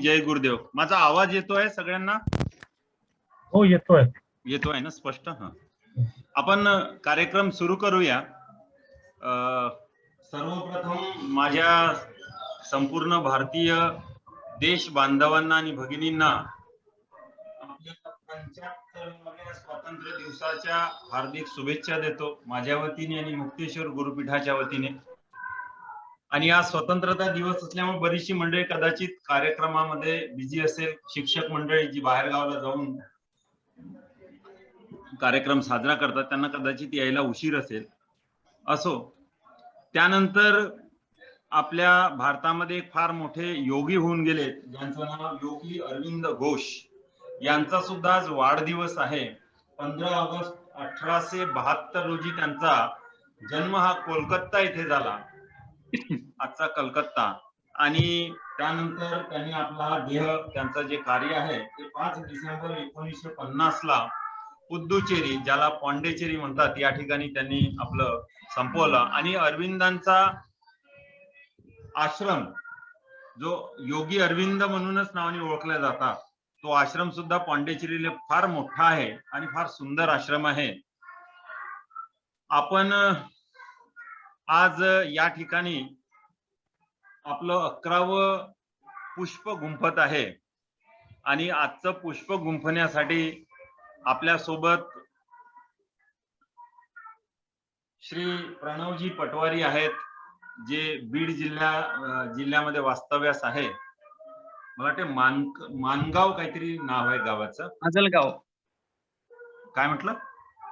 जय गुरुदेव. माझा आवाज येतोय सगळ्यांना? हो येतोय. येतोय ना स्पष्ट? हा. आपण कार्यक्रम सुरू करूया. सर्वप्रथम माझ्या संपूर्ण भारतीय देश बांधवांना आणि भगिनींना आपल्या 75व्या स्वातंत्र्य दिवसाच्या हार्दिक शुभेच्छा देतो माझ्या वतीने आणि मुक्तेश्वर गुरुपीठाच्या वतीने. आणि आज स्वतंत्रता दिवस असल्यामुळे बरीचशी मंडळी कदाचित कार्यक्रमामध्ये बिझी असेल. शिक्षक मंडळी जी बाहेर गावाला जाऊन कार्यक्रम साजरा करतात त्यांना कदाचित यायला उशीर असेल. असो, त्यानंतर आपल्या भारतामध्ये एक फार मोठे योगी होऊन गेले ज्यांचं नाव योगी अरविंद घोष. यांचा सुद्धा आज वाढदिवस आहे. 15 ऑगस्ट 1872 रोजी त्यांचा जन्म हा कोलकाता येथे झाला, आजचा कलकत्ता. आणि त्यानंतर त्यांनी आपला देह, त्यांचं जे कार्य आहे ते 5 डिसेंबर 1950 ला पुद्दुचेरी, ज्याला पॉंडेचेरी म्हणतात, या ठिकाणी त्यांनी आपलं संपवलं. आणि अरविंदांचा आश्रम जो योगी अरविंद म्हणूनच नावाने ओळखला जातात, तो आश्रम सुद्धा पॉंडेचेरीला फार मोठा आहे आणि फार सुंदर आश्रम आहे. आपण आज या ठिकाणी आपलं 11वं पुष्प गुंफत आहे आणि आजचं पुष्प गुंफण्यासाठी आपल्या सोबत श्री प्रणवजी पटवारी आहेत, जे बीड जिल्ह्यामध्ये वास्तव्यास आहे. मला वाटते मानगाव काहीतरी नाव आहे गावाचं. माजलगाव. काय म्हटलं?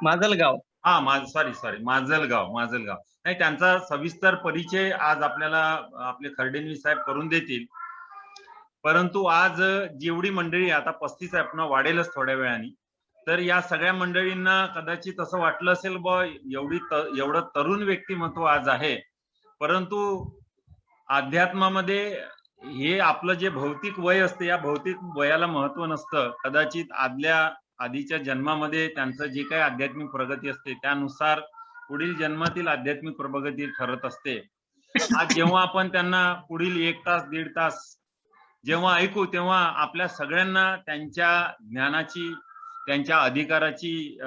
माजलगाव. हा, सॉरी माजलगाव. नाही, त्यांचा सविस्तर परिचय आज आपल्याला आपले खर्डेंनी साहेब करून देतील. परंतु आज जेवढी मंडळी, आता 35 आपण वाढेलच थोड्या वेळाने, तर या सगळ्या मंडळींना कदाचित असं वाटलं असेल बा एवढं तरुण व्यक्तिमत्व आज आहे. परंतु अध्यात्मामध्ये हे आपलं जे भौतिक वय असते, या भौतिक वयाला महत्व नसतं. कदाचित आधीच्या जन्मामध्ये त्यांचं जे काही आध्यात्मिक प्रगती असते त्यानुसार पुढील जन्मातील आध्यात्मिक प्रगती ठरत असते. आज जेव्हा आपण त्यांना पुढील 1 तास 1.5 तास जेव्हा ऐकू, तेव्हा आपल्या सगळ्यांना त्यांच्या ज्ञानाची, त्यांच्या अधिकाराची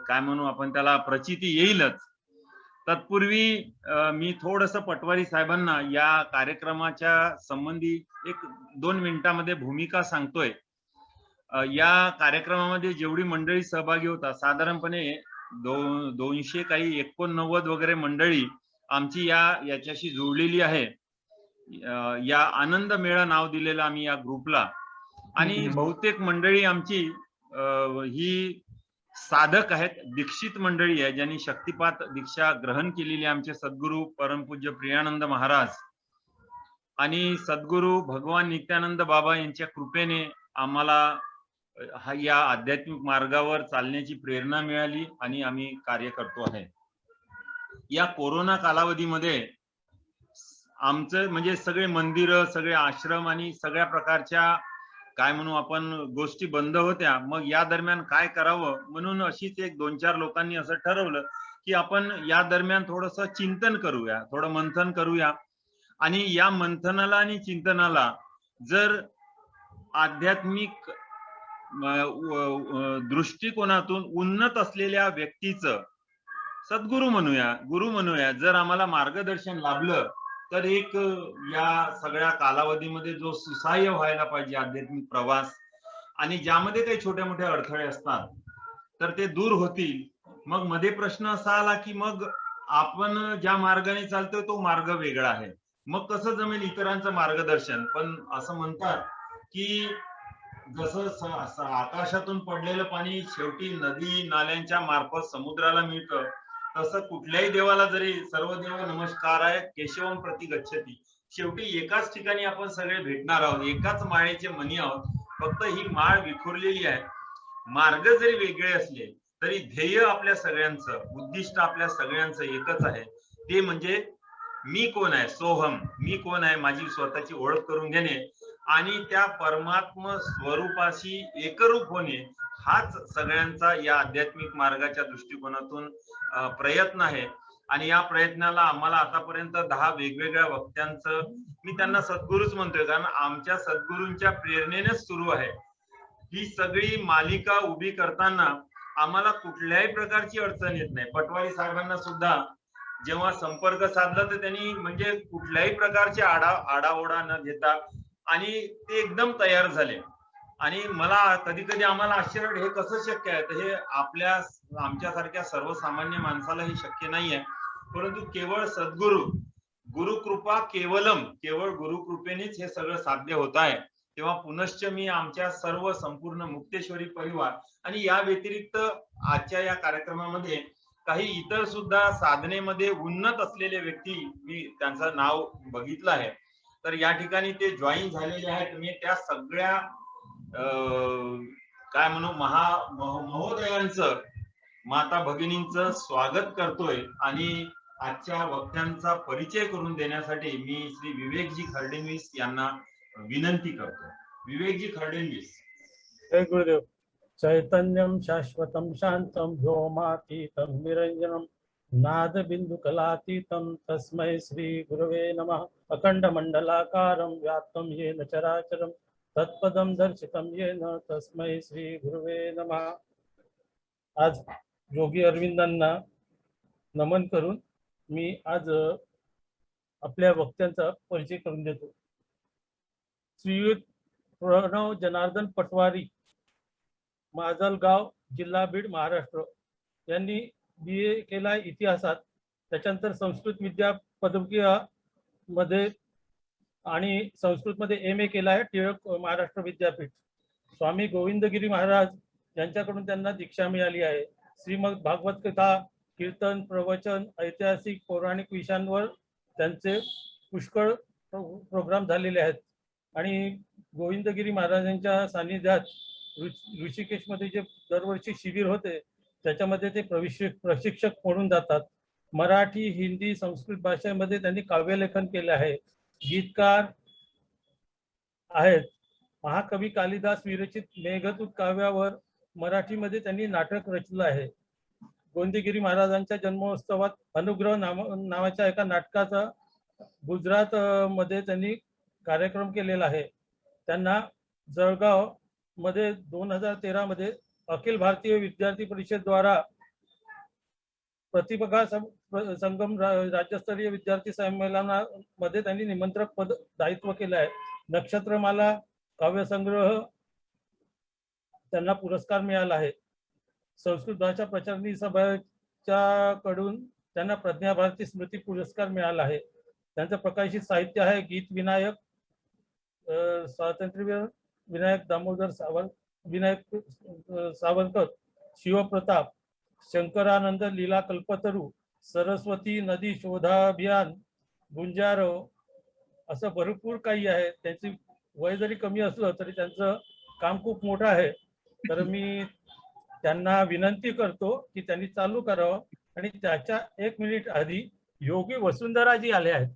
काय म्हणू आपण त्याला, प्रचिती येईलच. तत्पूर्वी मी थोडस पटवारी साहेबांना या कार्यक्रमाच्या संबंधी 1-2 मिनिटांमध्ये भूमिका सांगतोय. या कार्यक्रमामध्ये जेवढी मंडळी सहभागी होतात, साधारणपणे 289 वगैरे मंडळी आमची याच्याशी जोडलेली आहे. या आनंद मेळा नाव दिलेलं आम्ही या ग्रुपला. आणि बहुतेक मंडळी आमची ही साधक आहेत, दीक्षित मंडळी आहे, ज्यांनी शक्तिपात दीक्षा ग्रहण केलेली. आमचे सद्गुरू परमपूज्य प्रियानंद महाराज आणि सद्गुरू भगवान नित्यानंद बाबा यांच्या कृपेने आम्हाला या आध्यात्मिक मार्गावर चालण्याची प्रेरणा मिळाली आणि आम्ही कार्य करतो आहे. या कोरोना कालावधीमध्ये आमचं म्हणजे सगळे मंदिरं, सगळे आश्रम आणि सगळ्या प्रकारच्या काय म्हणू आपण गोष्टी बंद होत्या. मग या दरम्यान काय करावं म्हणून अशीच 1-2-4 लोकांनी असं ठरवलं की आपण या दरम्यान थोडंसं चिंतन करूया, थोडं मंथन करूया. आणि या मंथनाला आणि चिंतनाला जर आध्यात्मिक दृष्टिकोनातून उन्नत असलेल्या व्यक्तीचं, सद्गुरू म्हणूया, गुरु म्हणूया, जर आम्हाला मार्गदर्शन लाभलं तर एक या सगळ्या कालावधीमध्ये जो सुसह्य व्हायला पाहिजे आध्यात्मिक प्रवास, आणि ज्यामध्ये काही छोटे मोठे अडथळे असतात तर ते दूर होतील. मग मध्ये प्रश्न असा आला की मग आपण ज्या मार्गाने चालतोय तो मार्ग वेगळा आहे, मग कसं जमेल इतरांचं मार्गदर्शन. पण असं म्हणतात की जसं आकाशातून पडलेलं पाणी शेवटी नदी नाल्यांच्या मार्फत समुद्राला मिळतं, तसं कुठल्याही देवाला जरी सर्व देव नमस्कार आहे केशवम प्रति गच्छती, शेवटी एकाच ठिकाणी आपण सगळे भेटणार आहोत, एकाच माळेचे मणी आहोत. फक्त ही माळ विखुरलेली आहे. मार्ग जरी वेगळे असले तरी ध्येय आपल्या सगळ्यांचं, उद्दिष्ट आपल्या सगळ्यांचं एकच आहे. ते म्हणजे मी कोण आहे, सोहम, मी कोण आहे, माझी स्वतःची ओळख करून घेणे आणि त्या परमात्मा स्वरूपाशी एकरूप होणे, हाच सगळ्यांचा या आध्यात्मिक मार्गाच्या दृष्टिकोनातून प्रयत्न आहे. आणि या प्रयत्नाला आम्हाला आतापर्यंत 10 वेगवेगळ्या वक्त्यांचं मी त्यांना सद्गुरूच म्हणतोय, कारण आमच्या सद्गुरूंच्या प्रेरणेनेच सुरू आहे. ही सगळी मालिका उभी करताना आम्हाला कुठल्याही प्रकारची अडचण येत नाही. पटवारी साहेबांना सुद्धा जेव्हा संपर्क साधला तर त्यांनी म्हणजे कुठल्याही प्रकारचे आडाओढा न घेता आणि ते एकदम तयार झाले. आणि मला कधी कधी आम्हाला आश्चर्य, हे कसं शक्य आहे? तर हे आमच्यासारख्या सर्वसामान्य माणसाला हे शक्य नाहीये, परंतु केवळ सद्गुरू, गुरुकृपा केवलम, केवळ गुरुकृपेनेच हे सगळं साध्य होत आहे. तेव्हा पुनश्च मी आमच्या सर्व संपूर्ण मुक्तेश्वरी परिवार आणि या व्यतिरिक्त आजच्या या कार्यक्रमामध्ये काही इतर सुद्धा साधनेमध्ये उन्नत असलेले व्यक्ती मी त्यांचं नाव बघितलं आहे, तर या ठिकाणी ते जॉईन झालेले आहेत. मी त्या सगळ्या काय म्हणू महोदयांचं, माता भगिनींचं स्वागत करतोय आणि आजच्या वक्त्यांचा परिचय करून देण्यासाठी मी श्री विवेकजी खर्डेंवीस यांना विनंती करतो. विवेकजी खर्डेंवीस. जय गुरुदेव. चैतन्यम शाश्वतम शांतम व्योमातीतम निरंजनम नाद बिंदु कलातीतम तस्मै श्री गुरवे नमः. अखंड मंडलाकारं व्याप्तं येन चराचरं तत्पदं दर्शितं येन तस्मै श्री गुरवे नमः. आज योगी अरविंदांना नमन करून मी आज आपल्या वक्त्यांचा परिचय करून देतो. श्रीयुत प्रणव जनार्दन पटवारी, माजलगाव, जिल्हा बीड, महाराष्ट्र यांनी BA केला इतिहासात. त्याच्यानंतर संस्कृत विद्या पदविका मध्ये आणि संस्कृतमध्ये MA केला आहे टिळक महाराष्ट्र विद्यापीठ. स्वामी गोविंदगिरी महाराज यांच्याकडून त्यांना दीक्षा मिळाली आहे. श्रीमद भागवत कथा, कीर्तन, प्रवचन, ऐतिहासिक पौराणिक विषयांवर त्यांचे पुष्कळ प्रोग्राम झालेले आहेत. आणि गोविंदगिरी महाराजांच्या सानिध्यात ऋषिकेशमध्ये जे दरवर्षी शिबिर होते त्याच्यामध्ये ते प्रशिक्षक म्हणून जातात. मराठी, हिंदी, संस्कृत भाषेमध्ये त्यांनी काव्यलेखन केले आहे. गीतकार आहेत. महाकवी कालिदास विरचित मेघदूत काव्यावर मराठीमध्ये त्यांनी नाटक रचलं आहे. गोविंदगिरी महाराजांच्या जन्मोत्सवात अनुग्रह नावाच्या एका नाटकाचा गुजरात मध्ये त्यांनी कार्यक्रम केलेला आहे. त्यांना जळगाव मध्ये 2013 मध्ये अखिल भारतीय विद्यार्थी परिषद द्वारा प्रतिभा संगम राज्यस्तरीय विद्यार्थी संमेलनामध्ये त्यांनी निमंत्रक पद दायित्व केलं आहे. नक्षत्रमाला काव्यसंग्रह त्यांना पुरस्कार मिळाला आहे. संस्कृत भाषा प्रचारणी सभेच्या कडून त्यांना प्रज्ञा भारती स्मृती पुरस्कार मिळाला आहे. त्यांचं प्रकाशित साहित्य आहे गीत विनायक, स्वातंत्र्य विनायक दामोदर विनायक सावरकर, शिवप्रताप, शंकरानंद लीला कल्पतरू, सरस्वती नदी शोधाभियान, गुंजारो, असं भरपूर काही आहे. त्यांची वय जरी कमी असलं तरी त्यांचं काम खूप मोठं आहे. तर मी त्यांना विनंती करतो की त्यांनी चालू करावं. आणि त्याच्या 1 मिनिट आधी योगी वसुंधराजी आले आहेत.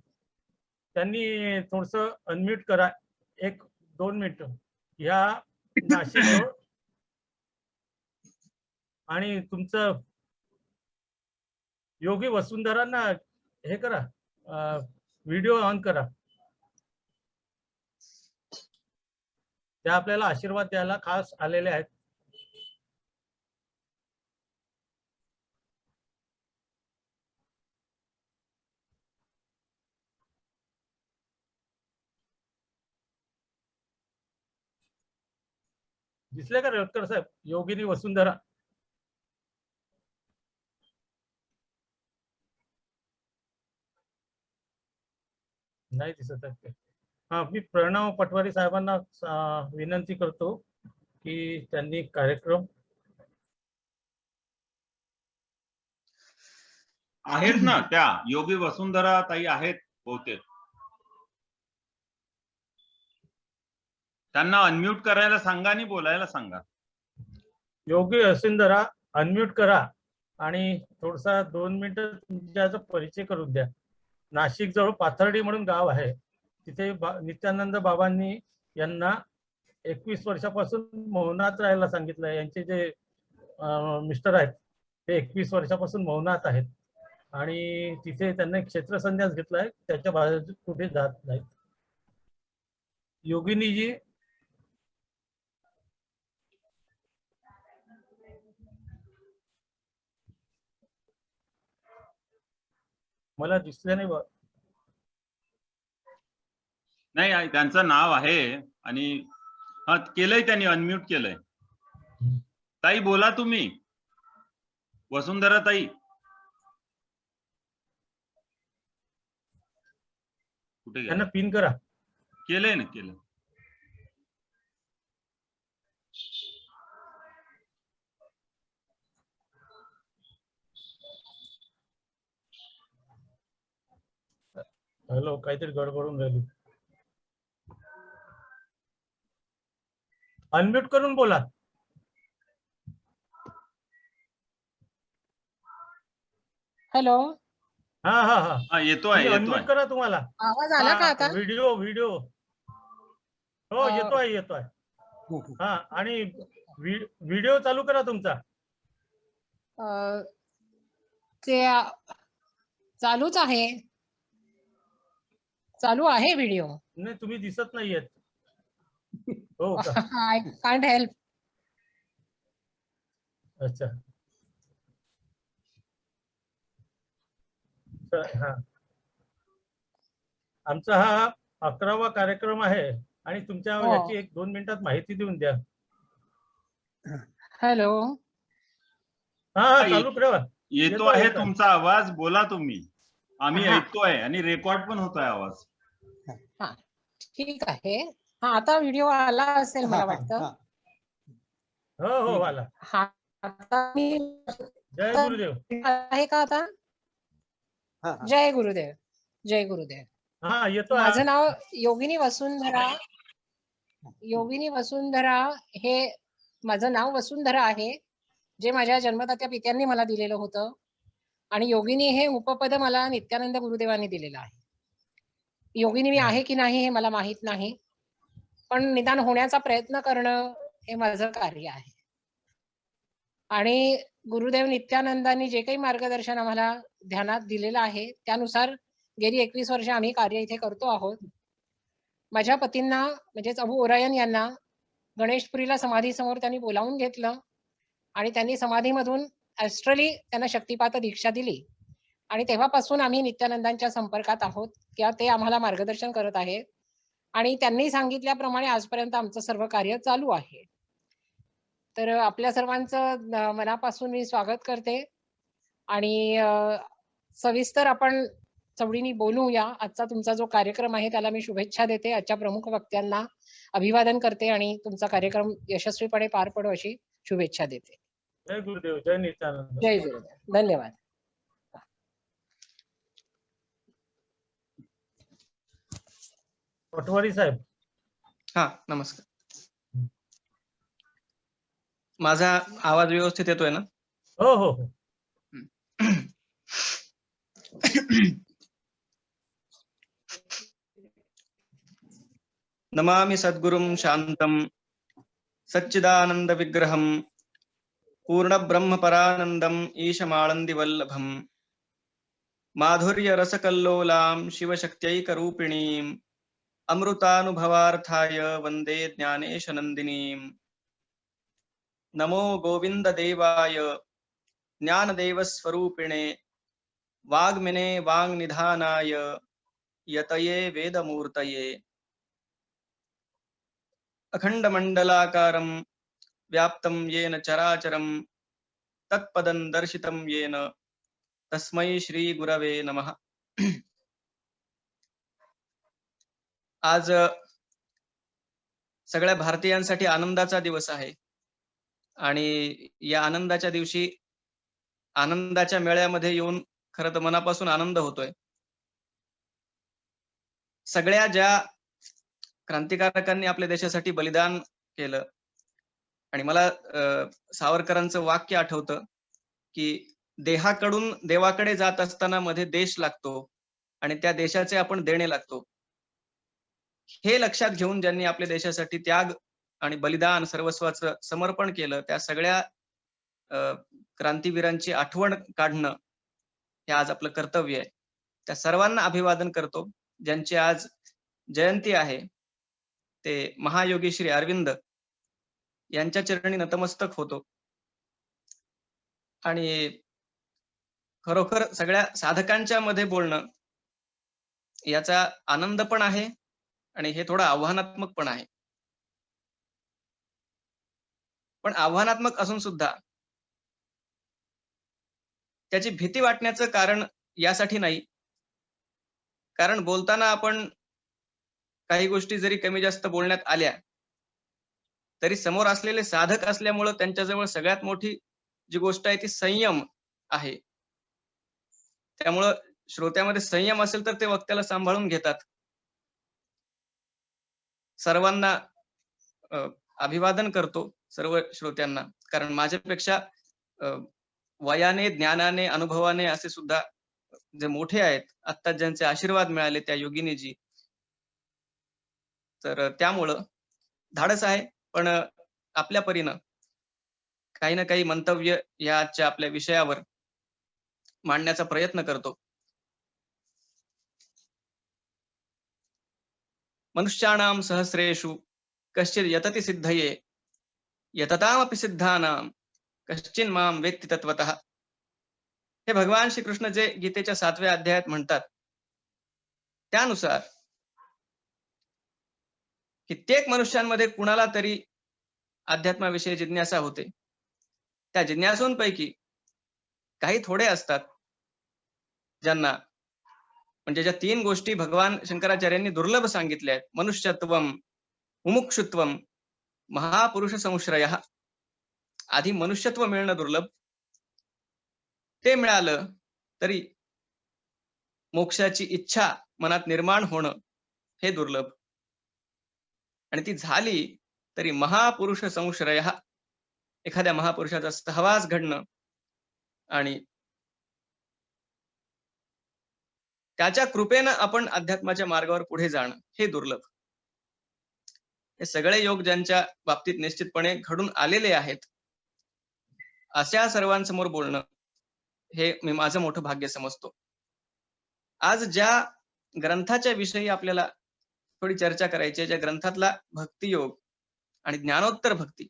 त्यांनी थोडस अनम्यूट करा, 1-2 मिनिटं. या नाशिक आणि तुमचं योगी वसुंधरांना हे करा, व्हिडिओ ऑन करा. त्या आपल्याला आशीर्वाद द्यायला खास आलेले आहेत. दिसले का रेवतकर साहेब? योगिनी वसुंधरा नाही दिसत आहे. हा, मी प्रणव पटवारी साहेबांना विनंती करतो की त्यांनी कार्यक्रम आहेत ना, त्या योगी वसुंधरा ताई आहेत बहुतेक. त्यांना अनम्यूट करायला सांगा आणि बोलायला सांगा. योगी वसुंधरा अनम्यूट करा आणि थोडासा 2 मिनिटं तुमच्याचा परिचय करून द्या. नाशिक जवळ पाथर्डी म्हणून गाव आहे. तिथे नित्यानंद बाबांनी यांना 21 वर्षापासून मौनात राहायला सांगितलं. यांचे जे मिस्टर आहेत ते 21 वर्षापासून मौनात आहेत. आणि तिथे त्यांनी क्षेत्रसंन्यास घेतलाय, त्याच्या बाहेर कुठे जात नाहीत. योगिनीजी, मला दिसलं नाही बा. नाही, त्यांचं नाव आहे आणि हा केलंय त्यांनी, अनम्यूट केलंय. ताई बोला तुम्ही, वसुंधरा ताई. कुठे त्यांना गेला? पिन करा. केलंय ना, केलं. हॅलो, काहीतरी गडबडून राहिली. अनम्यूट करून बोला. हॅलो, हा हा हा, हा येतोय, अनम्यूट करा तुम्हाला. आवाज आला का आता? व्हिडिओ हो, येतोय. हा, आणि व्हिडिओ चालू करा तुमचा. ते चालूच आहे, चालू आहे व्हिडिओ. नाही, तुम्ही दिसत नाहीयेत. हो का? I can't help. अच्छा. हा, आमचा हा 11वा कार्यक्रम आहे आणि तुमच्या हो. याची 1-2 मिनिटात माहिती देऊन द्या. हॅलो, हा, चालू करा. येतो आहे तुमचा आवाज, बोला तुम्ही. आम्ही ऐकतोय आणि रेकॉर्ड पण होतोय आवाज. हा, ठीक आहे. हा, आता व्हिडिओ आला असेल मला वाटतं. हो, आला. हा, आता मी जय गुरुदेव. आहे का आता? जय गुरुदेव, जय गुरुदेव. हा, येतो. माझं नाव योगिनी वसुंधरा. योगिनी वसुंधरा हे माझं नाव वसुंधरा आहे, जे माझ्या जन्मदात्या पित्यांनी मला दिलेलं होतं. आणि योगिनी हे उपपद मला नित्यानंद गुरुदेवांनी दिलेलं आहे. योगिनी मी आहे की नाही हे मला माहित नाही, पण निदान होण्याचा प्रयत्न करणं हे माझं कार्य आहे. आणि गुरुदेव नित्यानंदांनी जे काही मार्गदर्शन आम्हाला ध्यानात दिलेलं आहे, त्यानुसार गेली 21 वर्ष आम्ही कार्य इथे करतो आहोत. माझ्या पतींना म्हणजेच अबू ओरायन यांना गणेशपुरीला समाधीसमोर त्यांनी बोलावून घेतलं आणि त्यांनी समाधीमधून ॲस्ट्रली त्यांना शक्तिपात दीक्षा दिली. आणि तेव्हापासून आम्ही नित्यानंदांच्या संपर्कात आहोत, किंवा ते आम्हाला मार्गदर्शन करत आहेत. आणि त्यांनी सांगितल्याप्रमाणे आजपर्यंत आमचं सर्व कार्य चालू आहे. तर आपल्या सर्वांचं मनापासून मी स्वागत करते आणि सविस्तर आपण चवडीने बोलूया. आजचा तुमचा जो कार्यक्रम आहे त्याला मी शुभेच्छा देते. आजच्या प्रमुख वक्त्यांना अभिवादन करते आणि तुमचा कार्यक्रम यशस्वीपणे पार पडो अशी शुभेच्छा देते. जय गुरुदेव, जय नित्यानंद. जय गुरुदेव, धन्यवाद. पटवारी साहेब. हा, नमस्कार. माझा आवाज व्यवस्थित येतोय ना? हो. नमामि सद्गुरुं शांतं सच्चिदानंद विग्रहं पूर्ण ब्रह्म परानंदं ईशमाळंदिवल्लभं माधुर्य रसकल्लोलां शिवशक्त्यैकरूपिणीं अमृतानुभवार्थाय वंदे ज्ञानेश नंदिनीं. नमो गोविंद देवाय ज्ञानदेव स्वरूपिणे वाग्मिने वाङ्निधानाय यतये वेदमूर्तये अखंड मंडलाकारं व्याप्तं येन चराचरं तत्पदं दर्शितं येन तस्मै श्री गुरवे नमः. आज सगळ्या भारतीयांसाठी आनंदाचा दिवस आहे आणि या आनंदाच्या दिवशी आनंदाच्या मेळ्यामध्ये येऊन खरं तर मनापासून आनंद होतोय. सगळ्या ज्या क्रांतिकारकांनी आपल्या देशासाठी बलिदान केलं आणि मला सावरकरांचं वाक्य आठवतं की देहाकडून देवाकडे जात असताना मध्ये देश लागतो आणि त्या देशाचे आपण देणे लागतो. हे लक्षात घेऊन ज्यांनी आपल्या देशासाठी त्याग आणि बलिदान सर्वस्वाचं समर्पण केलं, त्या सगळ्या क्रांतीवीरांची आठवण काढणं हे आज आपलं कर्तव्य आहे. त्या सर्वांना अभिवादन करतो ज्यांची आज जयंती आहे. ते महायोगी श्री अरविंद यांच्या चरणी नतमस्तक होतो. आणि खरोखर सगळ्या साधकांच्या मध्ये बोलणं याचा आनंद पण आहे आणि हे थोडं आव्हानात्मक पण आहे. पण आव्हानात्मक असून सुद्धा त्याची भीती वाटण्याचं कारण यासाठी नाही, कारण बोलताना आपण काही गोष्टी जरी कमी जास्त बोलण्यात आल्या तरी समोर असलेले साधक असल्यामुळं त्यांच्याजवळ सगळ्यात मोठी जी गोष्ट आहे ती संयम आहे. त्यामुळं श्रोत्यामध्ये संयम असेल तर ते वक्त्याला सांभाळून घेतात. सर्वांना अभिवादन करतो, सर्व श्रोत्यांना, कारण माझ्यापेक्षा वयाने, ज्ञानाने, अनुभवाने असे सुद्धा जे मोठे आहेत, आत्ता ज्यांचे आशीर्वाद मिळाले त्या योगिनीजी, तर त्यामुळं धाडस आहे. पण आपल्या परीनं काही ना काही मंतव्य या आजच्या आपल्या विषयावर मांडण्याचा प्रयत्न करतो. मनुष्याणाम सहस्रेषु कश्चित् यतति सिद्धये यततामपि सिद्धानाम कश्चिन् माम वेत्ति तत्वतः. हे भगवान श्रीकृष्ण जे गीतेच्या 7व्या अध्यायात म्हणतात, त्यानुसार कित्येक मनुष्यांमध्ये कुणाला तरी अध्यात्माविषयी जिज्ञासा होते. त्या जिज्ञासूंपैकी काही थोडे असतात ज्यांना, म्हणजे ज्या 3 गोष्टी भगवान शंकराचार्यांनी दुर्लभ सांगितल्या आहेत, मनुष्यत्वम, मुमुक्षुत्वम, महापुरुष संश्रयः. आधी मनुष्यत्व मिळणं दुर्लभ, ते मिळालं तरी मोक्षाची इच्छा मनात निर्माण होणं हे दुर्लभ, आणि ती झाली तरी महापुरुष संश्रयः, एखाद्या महापुरुषाचा सहवास घडणं आणि त्याच्या कृपेनं आपण अध्यात्माच्या मार्गावर पुढे जाणं हे दुर्लभ. हे सगळे योग ज्यांच्या बाबतीत निश्चितपणे घडून आलेले आहेत, अशा सर्वांसमोर बोलणं हे मी माझं मोठं भाग्य समजतो. आज ज्या ग्रंथाच्या विषयी आपल्याला थोडी चर्चा करायची आहे, ज्या ग्रंथातला भक्तियोग आणि ज्ञानोत्तर भक्ती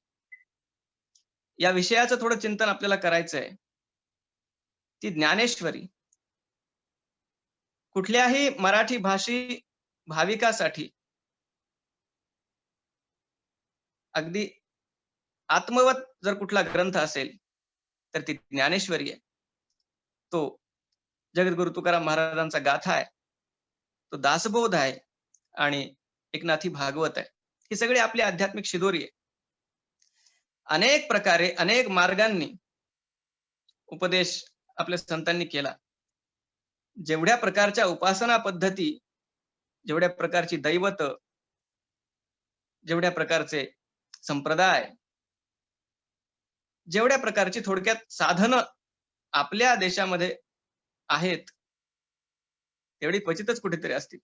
या विषयाचं थोडं चिंतन आपल्याला करायचं आहे, ती ज्ञानेश्वरी कुठल्याही मराठी भाषी भाविकासाठी अगदी आत्मवत जर कुठला ग्रंथ असेल तर ती ज्ञानेश्वरी आहे. तो जगद्गुरु तुकाराम महाराजांचा गाथा आहे, तो दासबोध आहे आणि एकनाथी भागवत आहे. ही सगळी आपली आध्यात्मिक शिदोरी आहे. अनेक प्रकारे, अनेक मार्गांनी उपदेश आपल्या संतांनी केला. जेवढ्या प्रकारच्या उपासना पद्धती, जेवढ्या प्रकारची दैवत, जेवढ्या प्रकारचे संप्रदाय, जेवढ्या प्रकारची थोडक्यात साधनं आपल्या देशामध्ये आहेत, तेवढी क्वचितच कुठेतरी असतील.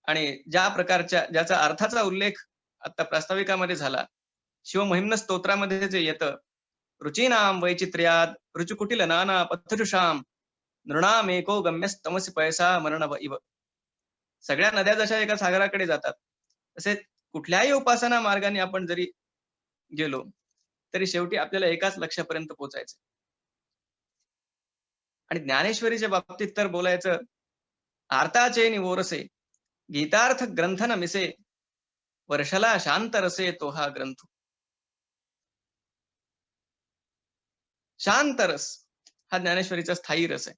आणि ज्या प्रकारच्या, ज्याचा अर्थाचा उल्लेख आता प्रास्ताविकामध्ये झाला, शिवमहिम्न स्तोत्रामध्ये जे येतं, रुचीनाम वैचित्र्याद रुचिकुटिल नाना पथजुषाम नृणाम एको गम्यस्तमसि पैसा मरण इव. सगळ्या नद्या जशा एका सागराकडे जातात, तसे कुठल्याही उपासना मार्गाने आपण जरी गेलो तरी शेवटी आपल्याला एकाच लक्ष्यापर्यंत पोहोचायचं. आणि ज्ञानेश्वरीच्या बाबतीत तर बोलायचं, आर्ताचे निवोरसे गीतार्थ ग्रंथन मिसे वर्षला शांत रसे तो हा ग्रंथ. शांत रस हा ज्ञानेश्वरीचा स्थायी रस आहे,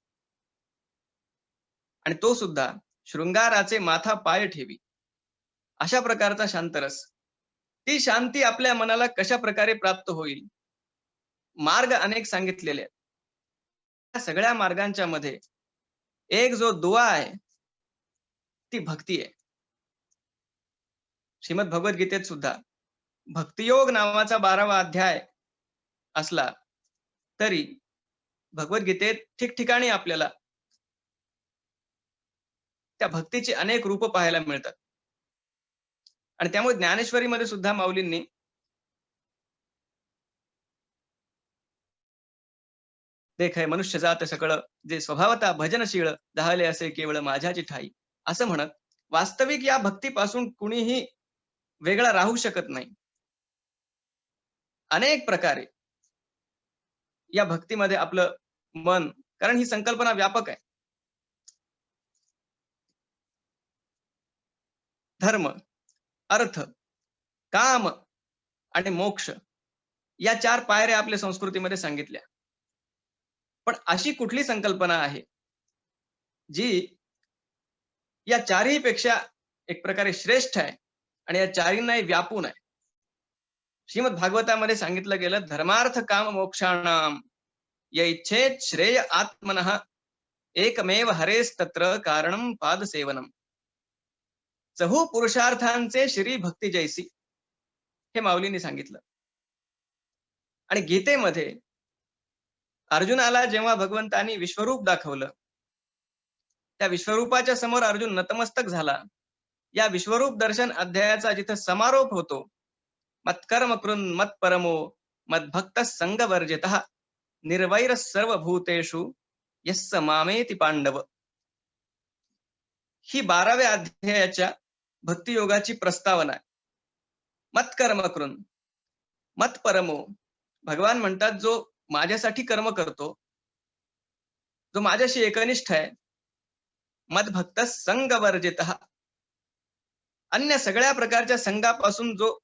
आणि तो सुद्धा शृंगाराचे माथा पाय ठेवी अशा प्रकारचा शांत रस. ती शांती आपल्या मनाला कशा प्रकारे प्राप्त होईल, मार्ग अनेक सांगितलेले आहेत. त्या सगळ्या मार्गांच्या मध्ये एक जो दुआ आहे ती भक्ती आहे. श्रीमद भगवद्गीतेत सुद्धा भक्तियोग नावाचा 12वा अध्याय असला तरी भगवद्गीतेत ठिकठिकाणी आपल्याला त्या भक्तीची अनेक रूप पाहायला मिळतात. आणि त्यामुळे ज्ञानेश्वरीमध्ये सुद्धा माऊलींनी देखाय मनुष्य जात सकळ, जे स्वभावता भजनशीळ, जाहले असे केवळ माझ्याची ठाई. असं म्हणत वास्तविक या भक्तीपासून कुणीही वेगळा राहू शकत नाही. अनेक प्रकारे या भक्तीमध्ये आपलं मन, कारण ही संकल्पना व्यापक आहे. धर्म, अर्थ, काम आणि मोक्ष या 4 पायऱ्या आपल्या संस्कृतीमध्ये सांगितल्या. पण अशी कुठली संकल्पना आहे जी या 4ही पेक्षा एक प्रकारे श्रेष्ठ आहे आणि या 4हींनाही व्यापून आहे? श्रीमद भागवतामध्ये सांगितलं गेलं, धर्मार्थ काम मोक्षाणाम य इच्छेत श्रेय आत्मनः एकमेव हरेस्तत्र कारणम पाद सेवनम. चहू पुरुषार्थांचे श्री भक्ती जैसी, हे माऊलींनी सांगितलं. आणि गीतेमध्ये अर्जुनाला जेव्हा भगवंतांनी विश्वरूप दाखवलं, त्या विश्वरूपाच्या समोर अर्जुन नतमस्तक झाला. या विश्वरूप दर्शन अध्यायाचा जिथे समारोप होतो, मत्कर्म कृन् मत्परमो मद्भक्त संगवर्जितः निर्वैर सर्वभूतेषु यस्य मामेति पांडव, ही 12व्या अध्यायाच्या भक्तियोगाची प्रस्तावना आहे. मत्कर्म कृन् मत्परमो, भगवान म्हणतात जो माझ्यासाठी कर्म करतो, जो माझ्याशी एकनिष्ठ आहे, मद्भक्त संगवर्जितः, अन्य सगळ्या प्रकारच्या संघापासून जो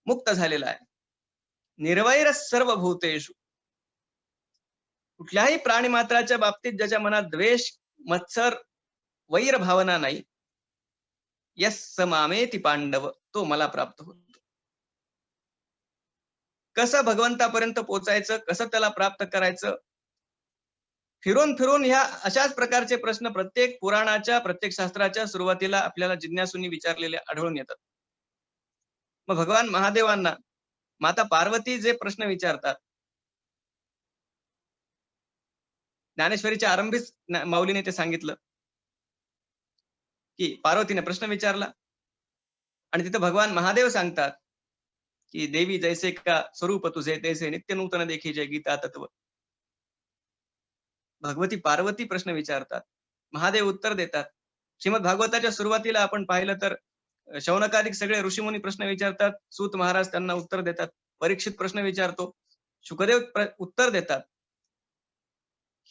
मुक्त झालेला आहे, निर्वैर सर्व भूतेषु, कुठल्याही प्राणी मात्राच्या बाबतीत ज्याच्या मनात द्वेष, मत्सर, वैर भावना नाही, यस्य मामेति पांडव, तो मला प्राप्त होतो. कसं भगवंतापर्यंत पोचायचं, कसं त्याला प्राप्त करायचं, फिरून फिरून ह्या अशाच प्रकारचे प्रश्न प्रत्येक पुराणाच्या, प्रत्येक शास्त्राच्या सुरुवातीला आपल्याला जिज्ञासूंनी विचारलेले आढळून येतात. मग भगवान महादेवांना माता पार्वती जे प्रश्न विचारतात, ज्ञानेश्वरीच्या आरंभीच माऊलीने ते सांगितलं की पार्वतीने प्रश्न विचारला आणि तिथे भगवान महादेव सांगतात की देवी जैसे का स्वरूप तुझे तैसे नित्य नूतन देखी जय गीता तत्व. भगवती पार्वती प्रश्न विचारतात, महादेव उत्तर देतात. श्रीमद भागवताच्या सुरुवातीला आपण पाहिलं तर शौनकादिक सगळे ऋषीमुनी प्रश्न विचारतात, सूत महाराज त्यांना उत्तर देतात. परीक्षित प्रश्न विचारतो, शुकदेव उत्तर देतात.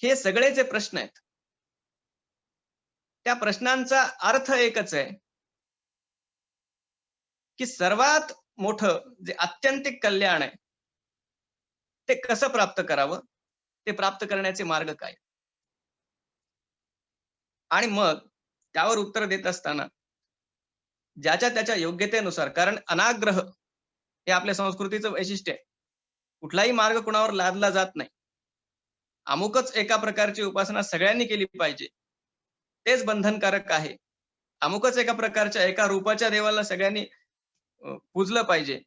हे सगळे जे प्रश्न आहेत, त्या प्रश्नांचा अर्थ एकच आहे की सर्वात मोठं जे आत्यंतिक कल्याण आहे ते कसं प्राप्त करावं, ते प्राप्त करण्याचे मार्ग काय. आणि मग त्यावर उत्तर देत असताना ज्याच्या त्याच्या योग्यतेनुसार, कारण अनाग्रह हे आपल्या संस्कृतीचं वैशिष्ट्य आहे, कुठलाही मार्ग कुणावर लादला जात नाही. अमुकच एका प्रकारची उपासना सगळ्यांनी केली पाहिजे, तेच बंधनकारक आहे. अमुकच एका प्रकारच्या एका रूपाच्या देवाला सगळ्यांनी पूजलं पाहिजे,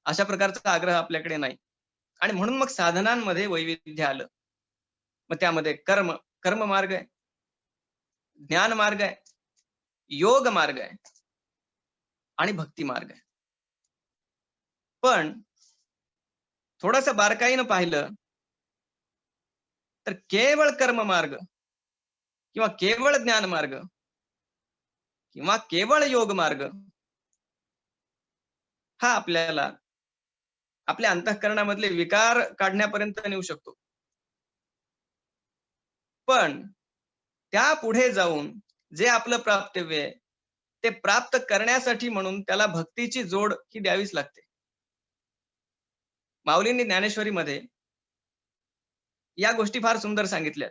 अशा प्रकारचा आग्रह आपल्याकडे नाही. आणि म्हणून मग साधनांमध्ये वैविध्य आलं. मग त्यामध्ये कर्म मार्ग आहे, ज्ञान मार्ग आहे, योग मार्ग आहे आणि भक्ती मार्ग आहे. पण थोडस बारकाईनं पाहिलं तर केवळ कर्म मार्ग किंवा केवळ ज्ञान मार्ग किंवा केवळ योग मार्ग हा आपल्याला आपल्या अंतःकरणामधले विकार काढण्यापर्यंत नेऊ शकतो. पण त्या पुढे जाऊन जे आपलं प्राप्तव्य आहे ते प्राप्त करण्यासाठी म्हणून त्याला भक्तीची जोड ही द्यावीच लागते. माऊलींनी ज्ञानेश्वरीमध्ये या गोष्टी फार सुंदर सांगितल्यात.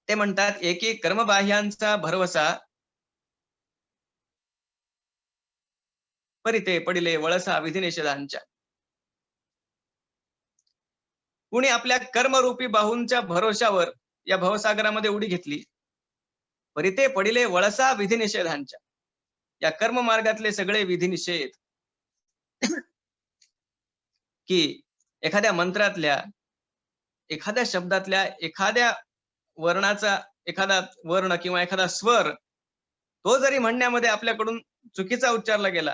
ते म्हणतात, एकी कर्मबाह्यांचा भरवसा परिते पडिले वळसा विधिनिषेधांच्या. कुणी आपल्या कर्मरूपी बाहूंच्या भरोशावर या भवसागरामध्ये उडी घेतली, परिते पडिले वळसा विधिनिषेधांच्या, या कर्म मार्गातले सगळे विधिनिषेध, की एखाद्या मंत्रातल्या, एखाद्या शब्दातल्या, एखाद्या वर्णाचा एखादा वर्ण किंवा एखादा स्वर तो जरी म्हणण्यामध्ये आपल्याकडून चुकीचा उच्चारला गेला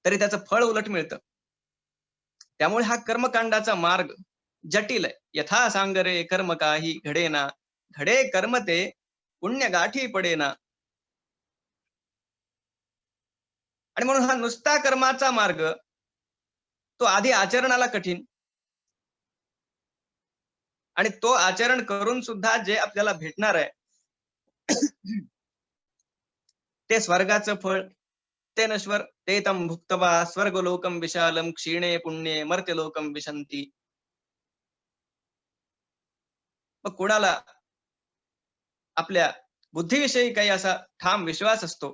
तरी त्याचं फळ उलट मिळतं. त्यामुळे हा कर्मकांडाचा मार्ग जटिल यथा सांगरे कर्म काही घडेना, घडे कर्म ते पुण्य गाठी पडेना. आणि म्हणून हा नुसता कर्माचा मार्ग तो आधी आचरणाला कठीण, आणि तो आचरण करून सुद्धा जे आपल्याला भेटणार आहे ते स्वर्गाचं फळ, ते नश्वर, ते तम भुक्तवा स्वर्गलोकम विशालम क्षीणे पुण्ये मर्त्यलोकम विशंती. मग कोणाला आपल्या बुद्धीविषयी काही असा ठाम विश्वास असतो,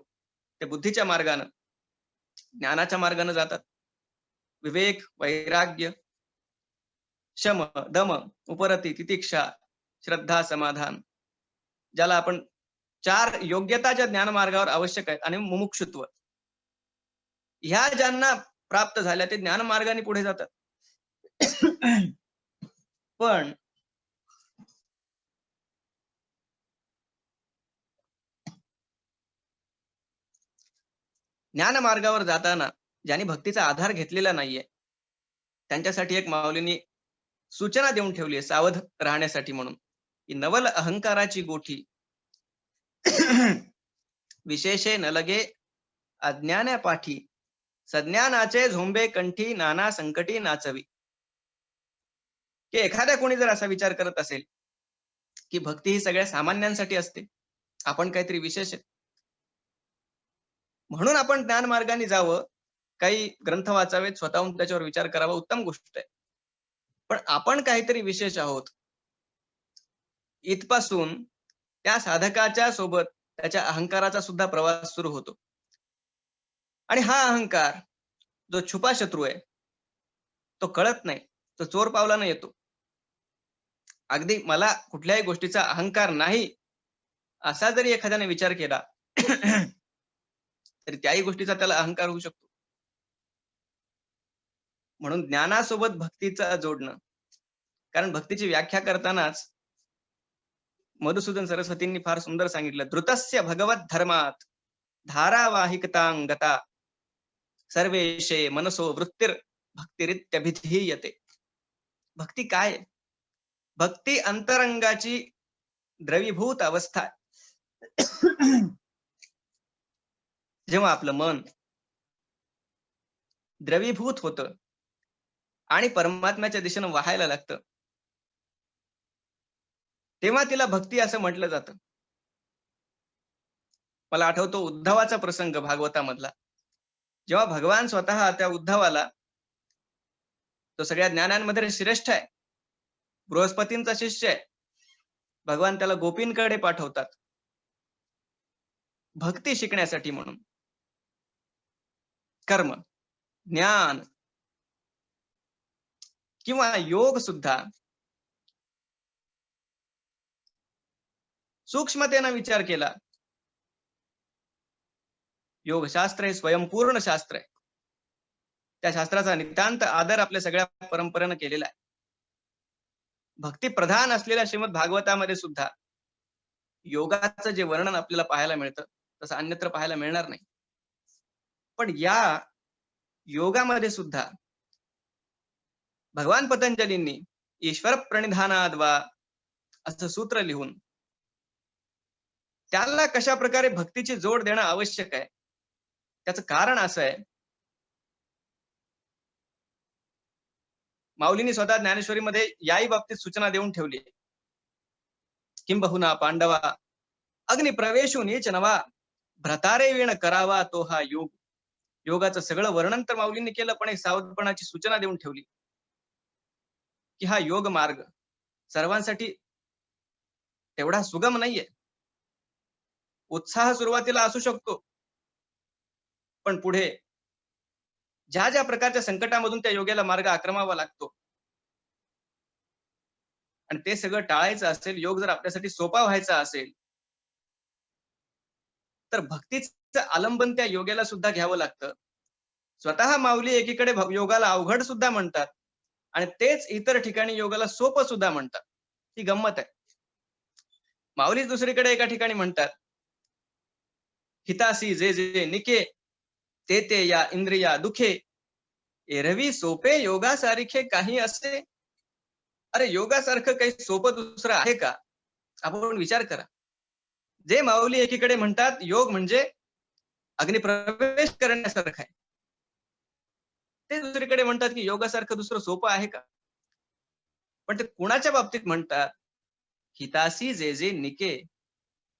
ते बुद्धीच्या मार्गानं, ज्ञानाच्या मार्गाने जातात. विवेक, वैराग्य, शम, दम, उपरती, तितिक्षा, श्रद्धा, समाधान, ज्याला आपण 4 योग्यता ज्या ज्ञान मार्गावर आवश्यक आहेत, आणि मुमुक्षुत्व, ह्या ज्यांना प्राप्त झाल्या ते ज्ञान मार्गाने पुढे जातात. पण ज्ञान मार्गावर जाताना ज्यांनी भक्तीचा आधार घेतलेला नाहीये, त्यांच्यासाठी एक माऊलींनी सूचना देऊन ठेवली आहे सावध राहण्यासाठी म्हणून, की नवल अहंकाराची गोठी विशेषे न लगे अज्ञाना पाठी, सज्ञानाचे झोंबे कंठी नाना संकटी नाचवी. की एखाद्या कोणी जर असा विचार करत असेल की भक्ती ही सगळ्या सामान्यांसाठी असते, आपण काहीतरी विशेष आहे म्हणून आपण ज्ञान मार्गाने जावं, काही ग्रंथ वाचावेत, स्वतःहून त्याच्यावर विचार करावा, उत्तम गोष्ट आहे. पण आपण काहीतरी विशेष आहोत इथपासून त्या साधकाच्या सोबत त्याच्या अहंकाराचा सुद्धा प्रवास सुरू होतो. आणि हा अहंकार जो छुपा शत्रू आहे, तो कळत नाही, तो चोर पावलानं येतो. अगदी मला कुठल्याही गोष्टीचा अहंकार नाही असा जरी एखाद्याने विचार केला तरी त्याही गोष्टीचा त्याला अहंकार होऊ शकतो. म्हणून ज्ञानासोबत भक्तीचा जोडणं, कारण भक्तीची व्याख्या करतानाच मधुसूदन सरस्वतींनी फार सुंदर सांगितलं, धृतस्य भगवत धर्मात धारावाहिकतांगता सर्वेशे मनसो वृत्तीर भक्तिरित्यभिधीयते. भक्ती काय? भक्ती अंतरंगाची द्रवीभूत अवस्था आहे. जेव्हा आपलं मन द्रवीभूत होतं आणि परमात्म्याच्या दिशेनं वाहायला लागतं, तेव्हा तिला भक्ती असं म्हटलं जातं. मला आठवतो उद्धवाचा प्रसंग भागवतामधला, जेव्हा भगवान स्वतः त्या उद्धवाला, तो सगळ्या ज्ञानांमध्ये श्रेष्ठ आहे, बृहस्पतींचा शिष्य आहे, भगवान त्याला गोपींकडे पाठवतात भक्ती शिकण्यासाठी म्हणून. कर्म, ज्ञान किंवा योग सुद्धा सूक्ष्मतेनं विचार केला. योगशास्त्र हे स्वयंपूर्ण शास्त्र आहे. त्या शास्त्राचा नितांत आदर आपल्या सगळ्या परंपरेनं केलेला आहे. भक्ती प्रधान असलेल्या श्रीमद भागवतामध्ये सुद्धा योगाचं जे वर्णन आपल्याला पाहायला मिळतं तसं अन्यत्र पाहायला मिळणार नाही. पण या योगामध्ये सुद्धा भगवान पतंजलींनी ईश्वर प्रणिधानाद्वा असं सूत्र लिहून त्याला कशा प्रकारे भक्तीची जोड देणं आवश्यक आहे, त्याचं कारण असं आहे, माऊलींनी स्वतः ज्ञानेश्वरीमध्ये याही बाबतीत सूचना देऊन ठेवली, किंबहुना पांडवा अग्नि प्रवेशू नीच नवा भ्रतारे वीण करावा तो हा योग. योगाचं सगळं वर्णन तर माऊलींनी केलं, पण एक सावधपणाची सूचना देऊन ठेवली की हा योग मार्ग सर्वांसाठी तेवढा सुगम नाहीये. उत्साह सुरुवातीला असू शकतो, पण पुढे ज्या ज्या प्रकारच्या संकटामधून त्या योगाला मार्ग आक्रमावा लागतो, आणि ते सगळं टाळायचं असेल, योग जर आपल्यासाठी सोपा व्हायचा असेल, तर भक्तीचं आलंबन त्या योगाला सुद्धा घ्यावं लागतं. स्वतः माऊली एकीकडे योगाला अवघड सुद्धा म्हणतात आणि तेच इतर ठिकाणी योगाला सोपं सुद्धा म्हणतात. ही गंमत आहे. माऊली दुसरीकडे एका ठिकाणी म्हणतात, हितासी जे जे निके ते ते या इंद्रिया दुखे, एरवी सोपे योगा सारिखे काही असे. अरे योगासारखं काही सोपं दुसरं आहे का? आपण विचार करा. जे माऊली एकीकडे म्हणतात योग म्हणजे अग्निप्रवेश करण्यासारखं आहे, ते दुसरीकडे म्हणतात की योगासारखं दुसरं सोपं आहे का? पण ते कुणाच्या बाबतीत म्हणतात? हितासी जे जे निके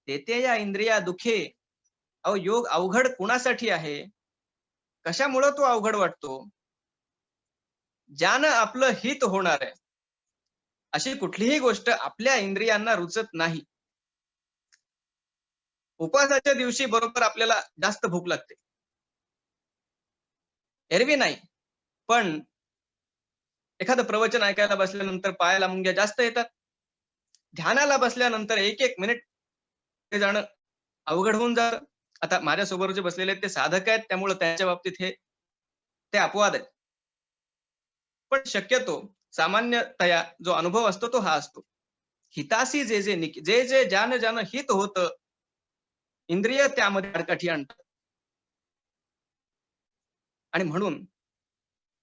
तेथे या इंद्रिया दुखे. अहो योग अवघड कुणासाठी आहे? कशामुळं तो अवघड वाटतो? ज्यानं आपलं हित होणार आहे अशी कुठलीही गोष्ट आपल्या इंद्रियांना रुचत नाही. उपवासाच्या दिवशी बरोबर आपल्याला जास्त भूक लागते, एरवी नाही. पण एखादं प्रवचन ऐकायला बसल्यानंतर पायाला मुंग्या जास्त येतात. ध्यानाला बसल्यानंतर एक एक मिनिट ते जाणं अवघड होऊन जातं. आता माझ्यासोबत जे बसलेले आहेत ते साधक आहेत, त्यामुळे त्यांच्या बाबतीत ते अपवाद आहेत. पण शक्यतो सामान्यतया जो अनुभव असतो तो हा असतो. हितासी जे जे जे जे ज्यानं ज्यानं हित होतं, इंद्रिय त्यामध्ये आडकाठी आणतात. आणि म्हणून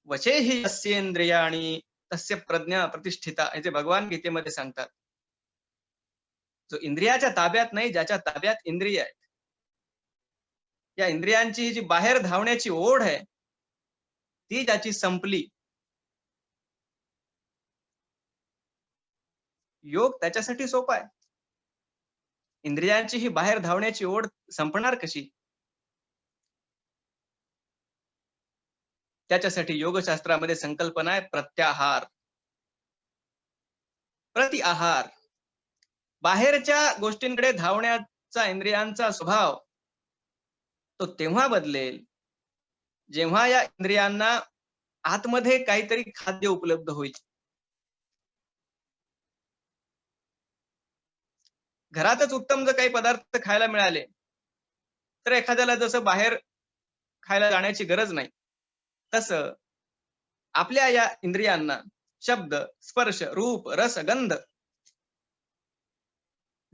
वचेहि यस्येंद्रियाणि तस्य प्रज्ञा प्रतिष्ठिता हे जे भगवान गीतेमध्ये सांगतात. जो इंद्रियाच्या ताब्यात नाही, ज्याच्या ताब्यात इंद्रिय आहेत, या इंद्रियांची जी बाहेर धावण्याची ओढ आहे, ती ज्याची संपली, योग त्याच्यासाठी सोपा आहे. इंद्रियांची ही बाहेर धावण्याची ओढ संपणार कशी? त्याच्यासाठी योगशास्त्रामध्ये संकल्पना आहे प्रत्याहार, प्रति आहार. बाहेरच्या गोष्टींकडे धावण्याचा इंद्रियांचा स्वभाव तो तेव्हा बदलेल जेव्हा या इंद्रियांना आतमध्ये काहीतरी खाद्य उपलब्ध होईल. घरातच उत्तम जर काही पदार्थ खायला मिळाले तर एखाद्याला जसं बाहेर खायला जाण्याची गरज नाही, तसं आपल्या या इंद्रियांना शब्द, स्पर्श, रूप, रस, गंध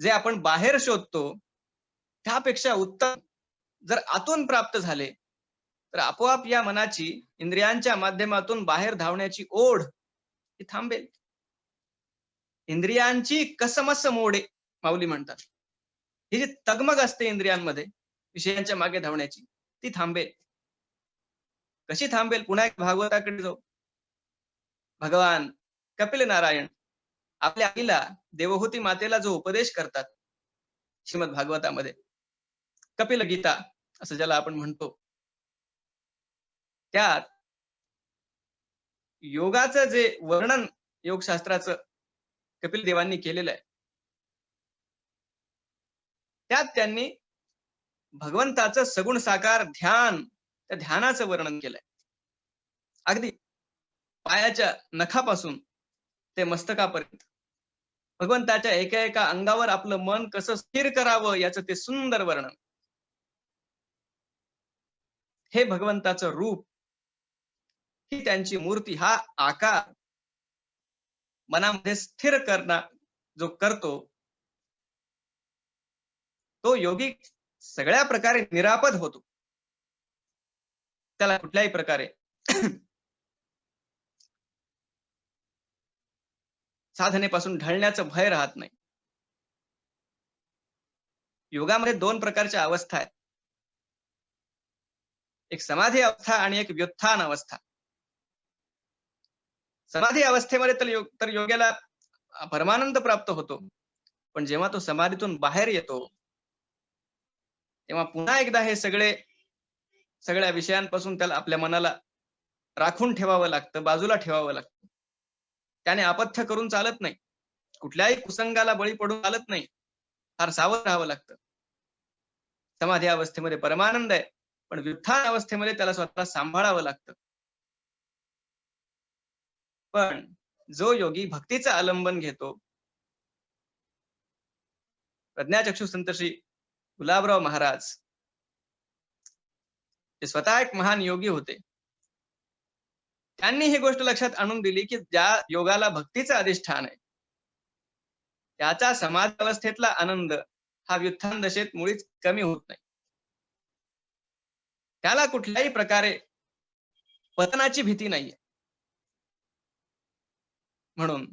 जे आपण बाहेर शोधतो त्यापेक्षा उत्तम जर आतून प्राप्त झाले तर आपोआप या मनाची इंद्रियांच्या माध्यमातून बाहेर धावण्याची ओढ ही थांबेल. इंद्रियांची कसमस मोडे माऊली म्हणतात. ही जी तगमग असते इंद्रियांमध्ये विषयांच्या मागे धावण्याची, ती थांबेल. कशी थांबेल? पुन्हा एक भागवताकडे जाऊ. भगवान कपिल नारायण आपल्या आईला, देवहूती मातेला जो उपदेश करतात श्रीमद भागवतामध्ये, कपिल गीता असं ज्याला आपण म्हणतो, त्यात योगाचं जे वर्णन योगशास्त्राचं कपिल देवांनी केलेलं आहे, त्यात त्यांनी भगवंताचं सगुण साकार ध्यान, त्या ध्यानाचं वर्णन केलंय. अगदी पायाच्या नखापासून ते मस्तकापर्यंत भगवंताच्या एका एका अंगावर आपलं मन कसं स्थिर करावं याचं ते सुंदर वर्णन. हे भगवंताचं रूप, ही त्यांची मूर्ती, हा आकार मनामध्ये स्थिर करणार जो करतो तो योगी सगळ्या प्रकारे निरापद होतो. त्याला कुठल्याही प्रकारे साधनेपासून ढळण्याचं भय राहत नाही. योगामध्ये 2 प्रकारच्या अवस्था आहेत. एक समाधी अवस्था आणि एक व्युत्थान अवस्था. समाधी अवस्थेमध्ये तर योग्याला परमानंद प्राप्त होतो. पण जेव्हा तो समाधीतून बाहेर येतो तेव्हा पुन्हा एकदा हे सगळ्या विषयांपासून त्याला आपल्या मनाला राखून ठेवावं लागतं, बाजूला ठेवावं लागतं. त्याने अपथ्य करून चालत नाही, कुठल्याही कुसंगाला बळी पडून चालत नाही, फार सावध राहावं लागतं. समाधी अवस्थेमध्ये परमानंद आहे, पण व्युत्थान अवस्थेमध्ये त्याला स्वतःला सांभाळावं लागतं. पण जो योगी भक्तीचं आलंबन घेतो, प्रज्ञाचक्षु संत श्री गुलाबराव महाराज ते स्वतः एक महान योगी होते. त्यांनी ही गोष्ट लक्षात आणून दिली की ज्या योगाला भक्तीचं अधिष्ठान आहे त्याचा समाधी अवस्थेतला आनंद हा व्युत्थान दशेत मुळीच कमी होत नाही. त्याला कुठल्याही प्रकारे पतनाची भीती नाहीये. म्हणून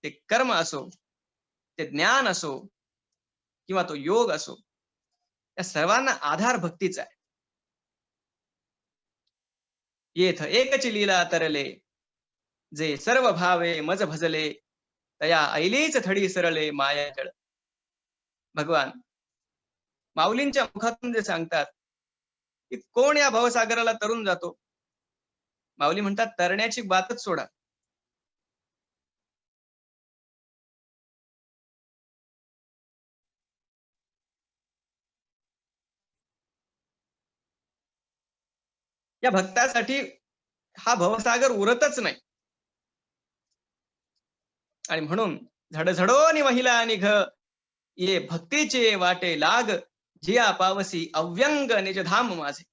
ते कर्म असो, ते ज्ञान असो किंवा तो योग असो, या सर्वांना आधार भक्तीचा आहे. येथ एकची लीला तरले, जे सर्व भावे मज भजले, तया ऐलीच थडी सरळे माया जळ. भगवान माऊलींच्या मुखातून जे सांगतात की कोण या भवसागराला तरून जातो, माऊली म्हणतात तरण्याची बातच सोडा. या भक्तासाठी हा भवसागर उरतच नाही. आणि म्हणून झडझडोनी वहिला निघ, ये भक्तीचे वाटे लाग, जिया पावसी अव्यंग निजधाम माझे.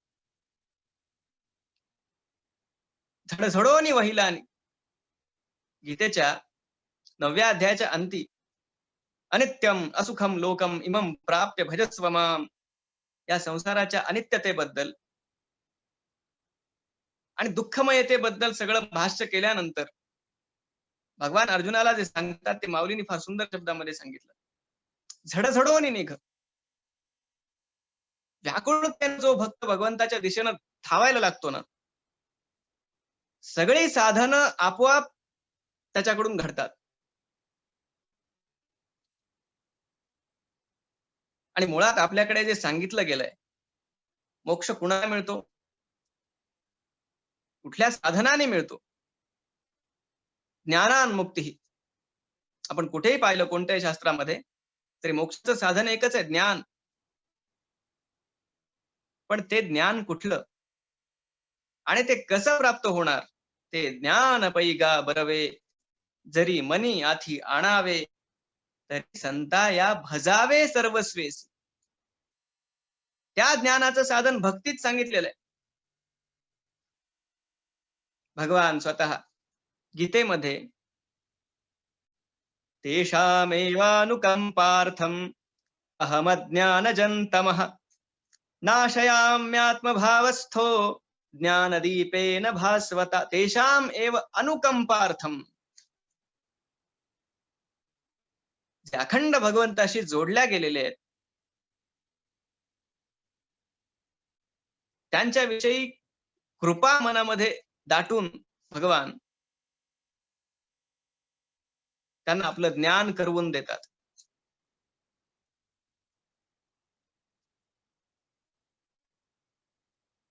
झडझडोनी वहिला. गीतेच्या 9व्या अध्यायाच्या अंती अनित्यम असुखम लोकम इमम प्राप्य भजस्व माम, या संसाराच्या अनित्यतेबद्दल आणि दुःखमयतेबद्दल सगळं भाष्य केल्यानंतर भगवान अर्जुनाला जे सांगतात ते माऊलींनी फार सुंदर शब्दामध्ये सांगितलं. झडझडोनी निघ. व्याकुळतेने जो भक्त भगवंताच्या दिशेनं धावायला लागतो ना, सगळी साधनं आपोआप त्याच्याकडून घडतात. आणि मुळात आपल्याकडे जे सांगितलं गेलंय, मोक्ष कुणाला मिळतो, कुठल्या साधनाने मिळतो? ज्ञानान मुक्ती. आपण कुठेही पाहिलं कोणत्याही शास्त्रामध्ये तरी मोक्षाचं साधन एकच आहे, ज्ञान. पण ते ज्ञान कुठलं आणि ते कसं प्राप्त होणार? ते ज्ञान पैगा बरवे, जरी मनी आथी आणावे, तरी संता या भजावे सर्वस्वेस. त्या ज्ञानाचं साधन भक्तीत सांगितलेलं आहे. भगवान स्वतः गीतेमध्ये तेषामेवानुकंपार्थम अहमज्ञानजन्तमः नाशयाम्यात्मभावस्थो ज्ञानदीपेन भास्वता. तेषाम एव अनुकंपार्थम. जे अखंड भगवंताशी जोडल्या गेलेले आहेत, त्यांच्याविषयी कृपा मनामध्ये दाटून भगवान त्यांना आपलं ज्ञान करवून देतात.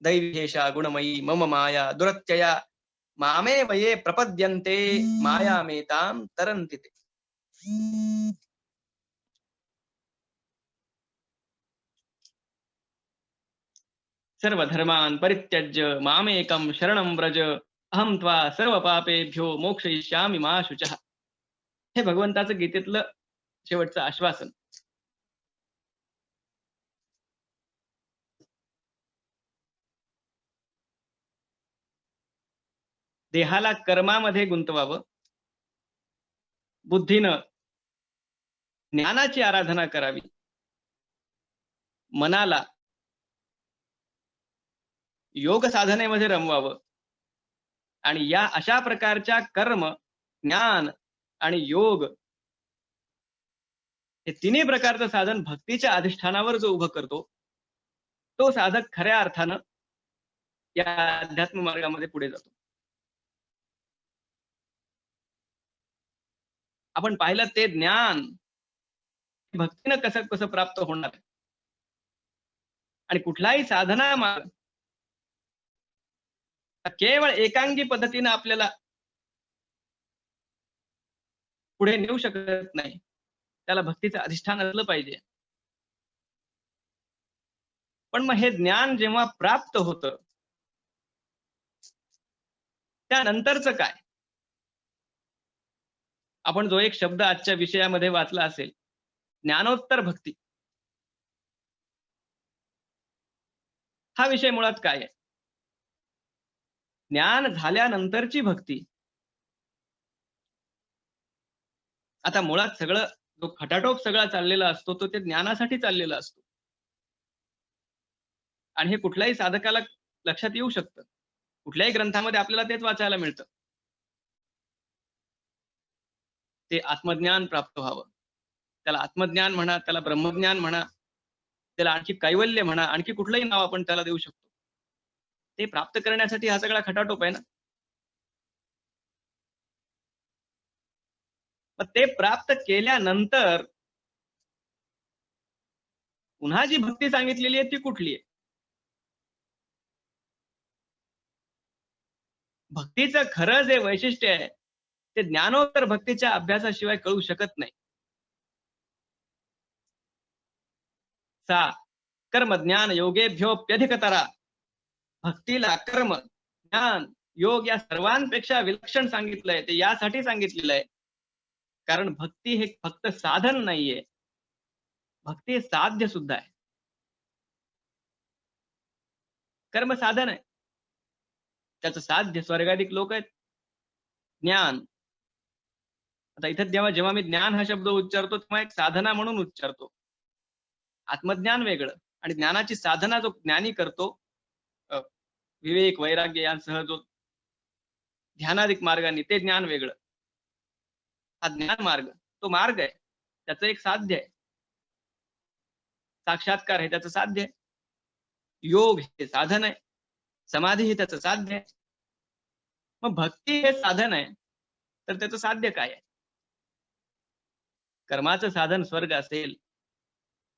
दैव्येषा गुणमयी मम माया दुरत्यया, मामे वये प्रपद्यन्ते मायामेतां तरन्ति ते. सर्व धर्मान् परित्यज्य मामेकं शरणं व्रज, अहं त्वा सर्व पापेभ्यो मोक्षयिष्यामि मा शुचः. हे भगवंताचं गीतेतलं शेवटचं आश्वासन. देहाला कर्मामध्ये गुंतवावं, बुद्धीनं ज्ञानाची आराधना करावी, मनाला योग साधनेमध्ये रमवावं, आणि या अशा प्रकारच्या कर्म, ज्ञान आणि योग हे तिन्ही प्रकारचं साधन भक्तीच्या अधिष्ठानावर जो उभं करतो, तो साधक खऱ्या अर्थानं या अध्यात्म मार्गामध्ये पुढे जातो. आपण पाहिलं ते ज्ञान भक्तीनं कसं कसं प्राप्त होणार आहे. आणि कुठलाही साधना मार्ग केवळ एकांगी पद्धतीने आपल्याला पुढे नेऊ शकत नाही. त्याला भक्तीचं अधिष्ठान असलं पाहिजे. पण मग हे ज्ञान जेव्हा प्राप्त होतं, त्यानंतरचं काय? आपण जो एक शब्द आजच्या विषयामध्ये वाचला असेल, ज्ञानोत्तर भक्ती, हा विषय मुळात काय आहे? ज्ञान झाल्यानंतरची भक्ती. आता मुळात सगळं जो खटाटोप सगळा चाललेला असतो तो ते ज्ञानासाठी चाललेला असतो. आणि हे कुठल्याही साधकाला लक्षात येऊ शकतं. कुठल्याही ग्रंथामध्ये आपल्याला तेच वाचायला मिळतं. ते आत्मज्ञान प्राप्त व्हावं. त्याला आत्मज्ञान म्हणा, त्याला ब्रह्मज्ञान म्हणा, त्याला आणखी कैवल्य म्हणा, आणखी कुठलंही नाव आपण त्याला देऊ शकतो. ते प्राप्त करण्यासाठी हा सगळा खटाटोप आहे ना. मग ते प्राप्त केल्यानंतर पुन्हा जी भक्ती सांगितलेली आहे ती कुठली आहे? भक्तीचं खरं जे वैशिष्ट्य आहे ते ज्ञानोत्तर भक्तीच्या अभ्यासाशिवाय कळू शकत नाही. सा कर्म ज्ञान योगेभ्योप्यधिकतरा. भक्तीला कर्म ज्ञान योग या सर्वांपेक्षा विलक्षण सांगितलंय. ते यासाठी सांगितलेलं आहे कारण भक्ती हे फक्त साधन नाहीये, भक्ती हे साध्य सुद्धा आहे. कर्म साधन आहे, त्याचं साध्य स्वर्गाधिक लोक आहेत. ज्ञान, आता इथे जेव्हा जेव्हा मी ज्ञान हा शब्द उच्चारतो तेव्हा एक साधना म्हणून उच्चारतो. आत्मज्ञान वेगळं आणि ज्ञानाची साधना जो ज्ञानी करतो विवेक वैराग्य यांसह जो ध्यानाधिक मार्गाने, ते ज्ञान वेगळं. हा ज्ञान मार्ग तो मार्ग आहे, त्याचं एक साध्य आहे. साक्षात्कार हे त्याचं साध्य आहे. योग हे साधन आहे. समाधी हे त्याचं साध्य आहे. मग भक्ती हे साधन आहे तर त्याचं साध्य काय आहे? कर्माचं साधन स्वर्ग असेल,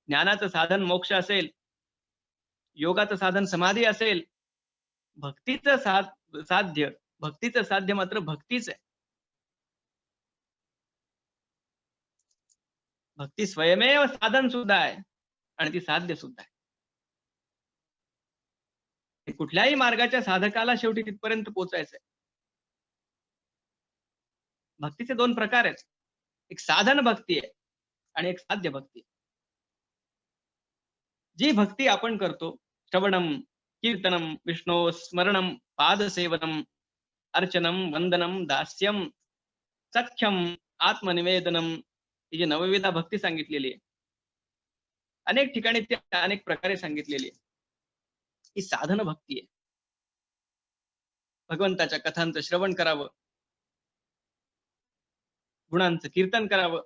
ज्ञानाचं साधन मोक्ष असेल, योगाचं साधन समाधी असेल, भक्तीचं साध्य मात्र भक्तीच आहे. भक्ती स्वयमेव साधन सुद्धा आहे आणि ती साध्य सुद्धा आहे. कुठल्याही मार्गाच्या साधकाला शेवटी तिथपर्यंत पोहोचायचंय. भक्तीचे दोन प्रकार आहेत, एक साधन भक्ती आहे आणि एक साध्य भक्ती. जी भक्ती आपण करतो, श्रवणम कीर्तनम विष्णू स्मरणम पादसेवनम अर्चनम वंदनम दास्यम सख्यम आत्मनिवेदनम, ही जी नवविधा भक्ती सांगितलेली आहे, अनेक ठिकाणी ती अनेक प्रकारे सांगितलेली आहे. ही साधन भक्ती आहे. भगवंताच्या कथांचं श्रवण करावं, गुणांचं कीर्तन करावं,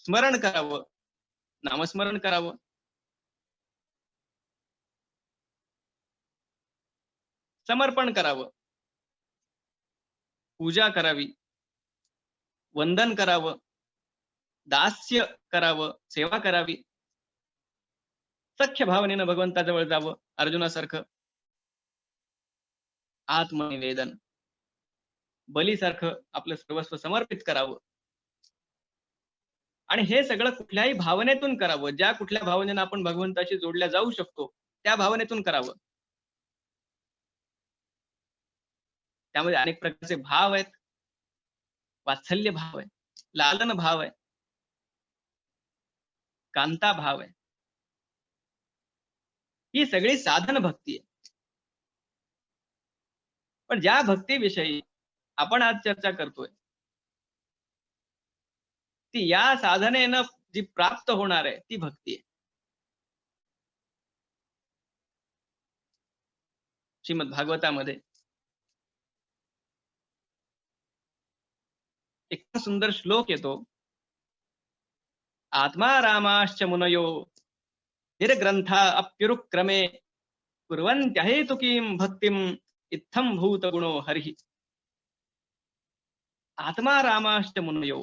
स्मरण करावं, नामस्मरण करावं, समर्पण करावं, पूजा करावी, वंदन करावं, दास्य करावं, सेवा करावी, सख्य भावनेनं भगवंताजवळ जावं, अर्जुनासारखं, आत्मनिवेदन, बलीसारखं आपलं सर्वस्व समर्पित करावं. आणि हे सगळं कुठल्याही भावनेतून करावं. ज्या कुठल्या भावनेनं आपण भगवंताशी जोडल्या जाऊ शकतो त्या भावनेतून करावं. त्यामध्ये अनेक प्रकारचे भाव आहेत. वात्सल्य भाव आहे, लालन भाव आहे, कांता भाव आहे. ही सगळी साधन भक्ती आहे. पण ज्या भक्तीविषयी आपण आज चर्चा करतोय ती या साधनेनं जी प्राप्त होणार आहे ती भक्ती आहे. श्रीमद भागवतामध्ये एक सुंदर श्लोक येतो, आत्मा रामाश्च मुनयो निर्ग्रंथा अप्युरुक्रमे कुर्वन्त्यहेतुकीं भक्तिम इत्थं भूत गुणो हरिः. आत्मा रामाश्च मुनयो,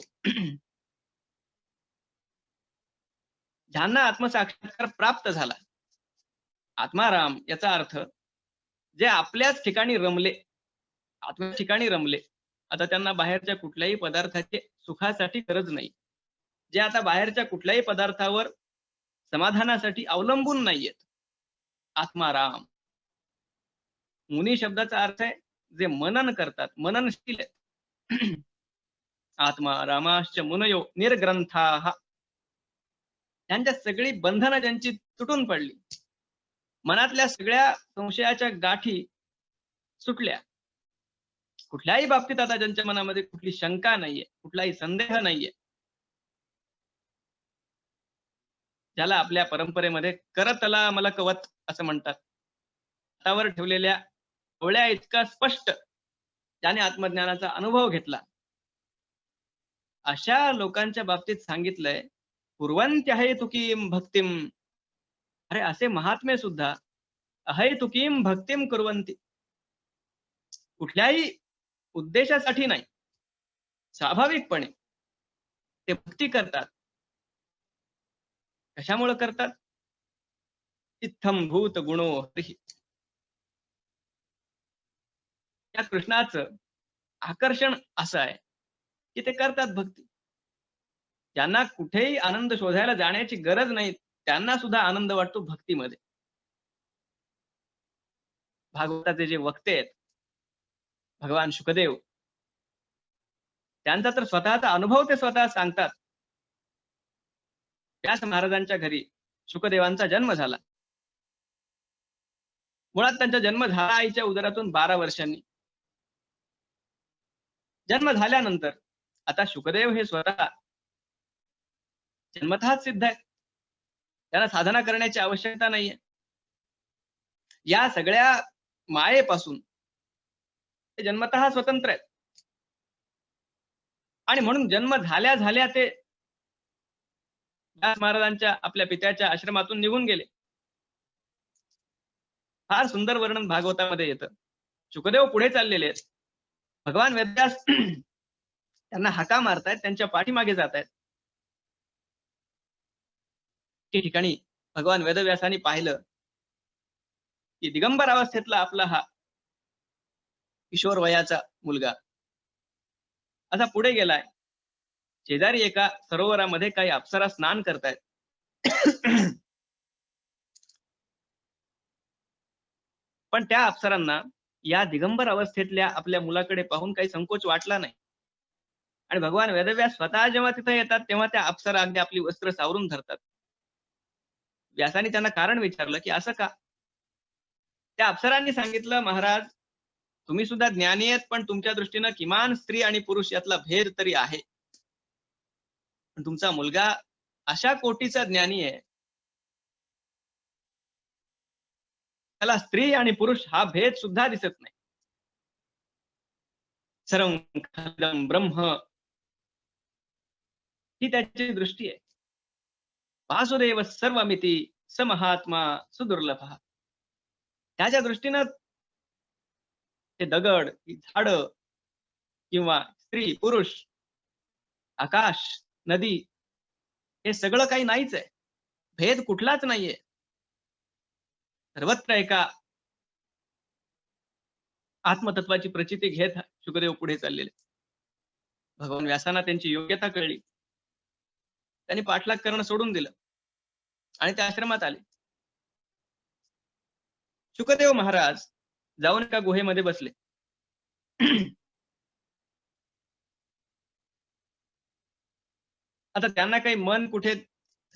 ज्यांना आत्मसाक्षात्कार प्राप्त झाला, आत्माराम याचा अर्थ जे आपल्याच ठिकाणी रमले, आत्म्या ठिकाणी रमले. आता त्यांना बाहेरच्या कुठल्याही पदार्थाची सुखासाठी गरज नाही, जे आता बाहेरच्या कुठल्याही पदार्थावर समाधानासाठी अवलंबून नाहीयेत, आत्माराम. मुनी शब्दाचा अर्थ आहे जे मनन करतात, मननशील आहेत. आत्मा रामाश्च मुनयो निर्ग्रंथाः, त्यांच्या सगळी बंधनं ज्यांची तुटून पडली, मनातल्या सगळ्या संशयाच्या गाठी सुटल्या, कुठल्याही बाबतीत आता ज्यांच्या मनामध्ये कुठली शंका नाहीये, कुठलाही संदेह नाहीये, ज्याला आपल्या परंपरेमध्ये करतला मला कवत असं म्हणतात, हातावर ठेवलेल्या डोळ्या इतका स्पष्ट ज्याने आत्मज्ञानाचा अनुभव घेतला, अशा लोकांच्या बाबतीत सांगितलंय, कुर्वन्त्यहे तुकीम भक्तिम. अरे असे महात्मे सुद्धा अहैतुकीम भक्तिम कुर्वन्ति. कुठल्याही उद्देशासाठी नाही, स्वाभाविकपणे ते भक्ती करतात. कशामुळे करतात? इत्थम भूत गुणो हरिः. त्या कृष्णाचं आकर्षण असं आहे की ते करतात भक्ती. ज्यांना कुठेही आनंद शोधायला जाण्याची गरज नाही, त्यांना सुद्धा आनंद वाटतो भक्तीमध्ये. भागवताचे जे वक्ते आहेत, भगवान शुकदेव, त्यांचा तर स्वतःचा अनुभव ते स्वतः सांगतात. व्यास महाराजांच्या घरी शुकदेवांचा जन्म झाला. मुळात त्यांचा जन्म झाला आईच्या उदरातून 12 वर्षांनी. जन्म झाल्यानंतर आता शुकदेव हे स्वतः जन्मतःच सिद्ध आहेत. त्यांना साधना करण्याची आवश्यकता नाहीये. या सगळ्या मायेपासून ते जन्मतः स्वतंत्र आहेत. आणि म्हणून जन्म झाल्या झाल्या ते व्यास महाराजांच्या आपल्या पित्याच्या आश्रमातून निघून गेले. फार सुंदर वर्णन भागवतामध्ये येतं. शुकदेव पुढे चाललेले आहेत. भगवान वेदव्यास त्यांना हाका मारतायत, त्यांच्या पाठीमागे जात आहेत. त्या ठिकाणी भगवान वेदव्यासांनी पाहिलं की दिगंबर अवस्थेतला आपला हा किशोर वयाचा मुलगा असा पुढे गेलाय. शेजारी एका सरोवरामध्ये काही अप्सरा स्नान करतायत. पण त्या अप्सरांना या दिगंबर अवस्थेतल्या आपल्या मुलाकडे पाहून काही संकोच वाटला नाही. आणि भगवान वेदव्यास स्वतः जेव्हा तिथे येतात तेव्हा त्या अप्सरा अगदी आपली वस्त्र सावरून धरतात. व्यासाने त्यांना कारण विचारलं की असं का? त्या अप्सरांनी सांगितलं, महाराज तुम्ही सुद्धा ज्ञानी आहेत, पण तुमच्या दृष्टीनं किमान स्त्री आणि पुरुष यातला भेद तरी आहे. पण तुमचा मुलगा अशा कोटीचा ज्ञानी आहे, त्याला स्त्री आणि पुरुष हा भेद सुद्धा दिसत नाही. सर्वं खलुदं ब्रह्म ही त्याची दृष्टी आहे. वासुदेव सर्वमिती स महात्मा सुदुर्लभः. त्याच्या दृष्टीनं ते दगड, ही झाडं किंवा स्त्री पुरुष, आकाश, नदी हे सगळं काही नाहीच आहे. भेद कुठलाच नाहीये. सर्वत्र एका आत्मतत्वाची प्रचिती घेत शुकदेव पुढे चाललेले. भगवान व्यासांना त्यांची योग्यता कळली. त्यांनी पाठलाग करणं सोडून दिलं आणि त्या आश्रमात आले. शुकदेव महाराज जाऊन एका गुहेमध्ये बसले. आता त्यांना काही मन कुठे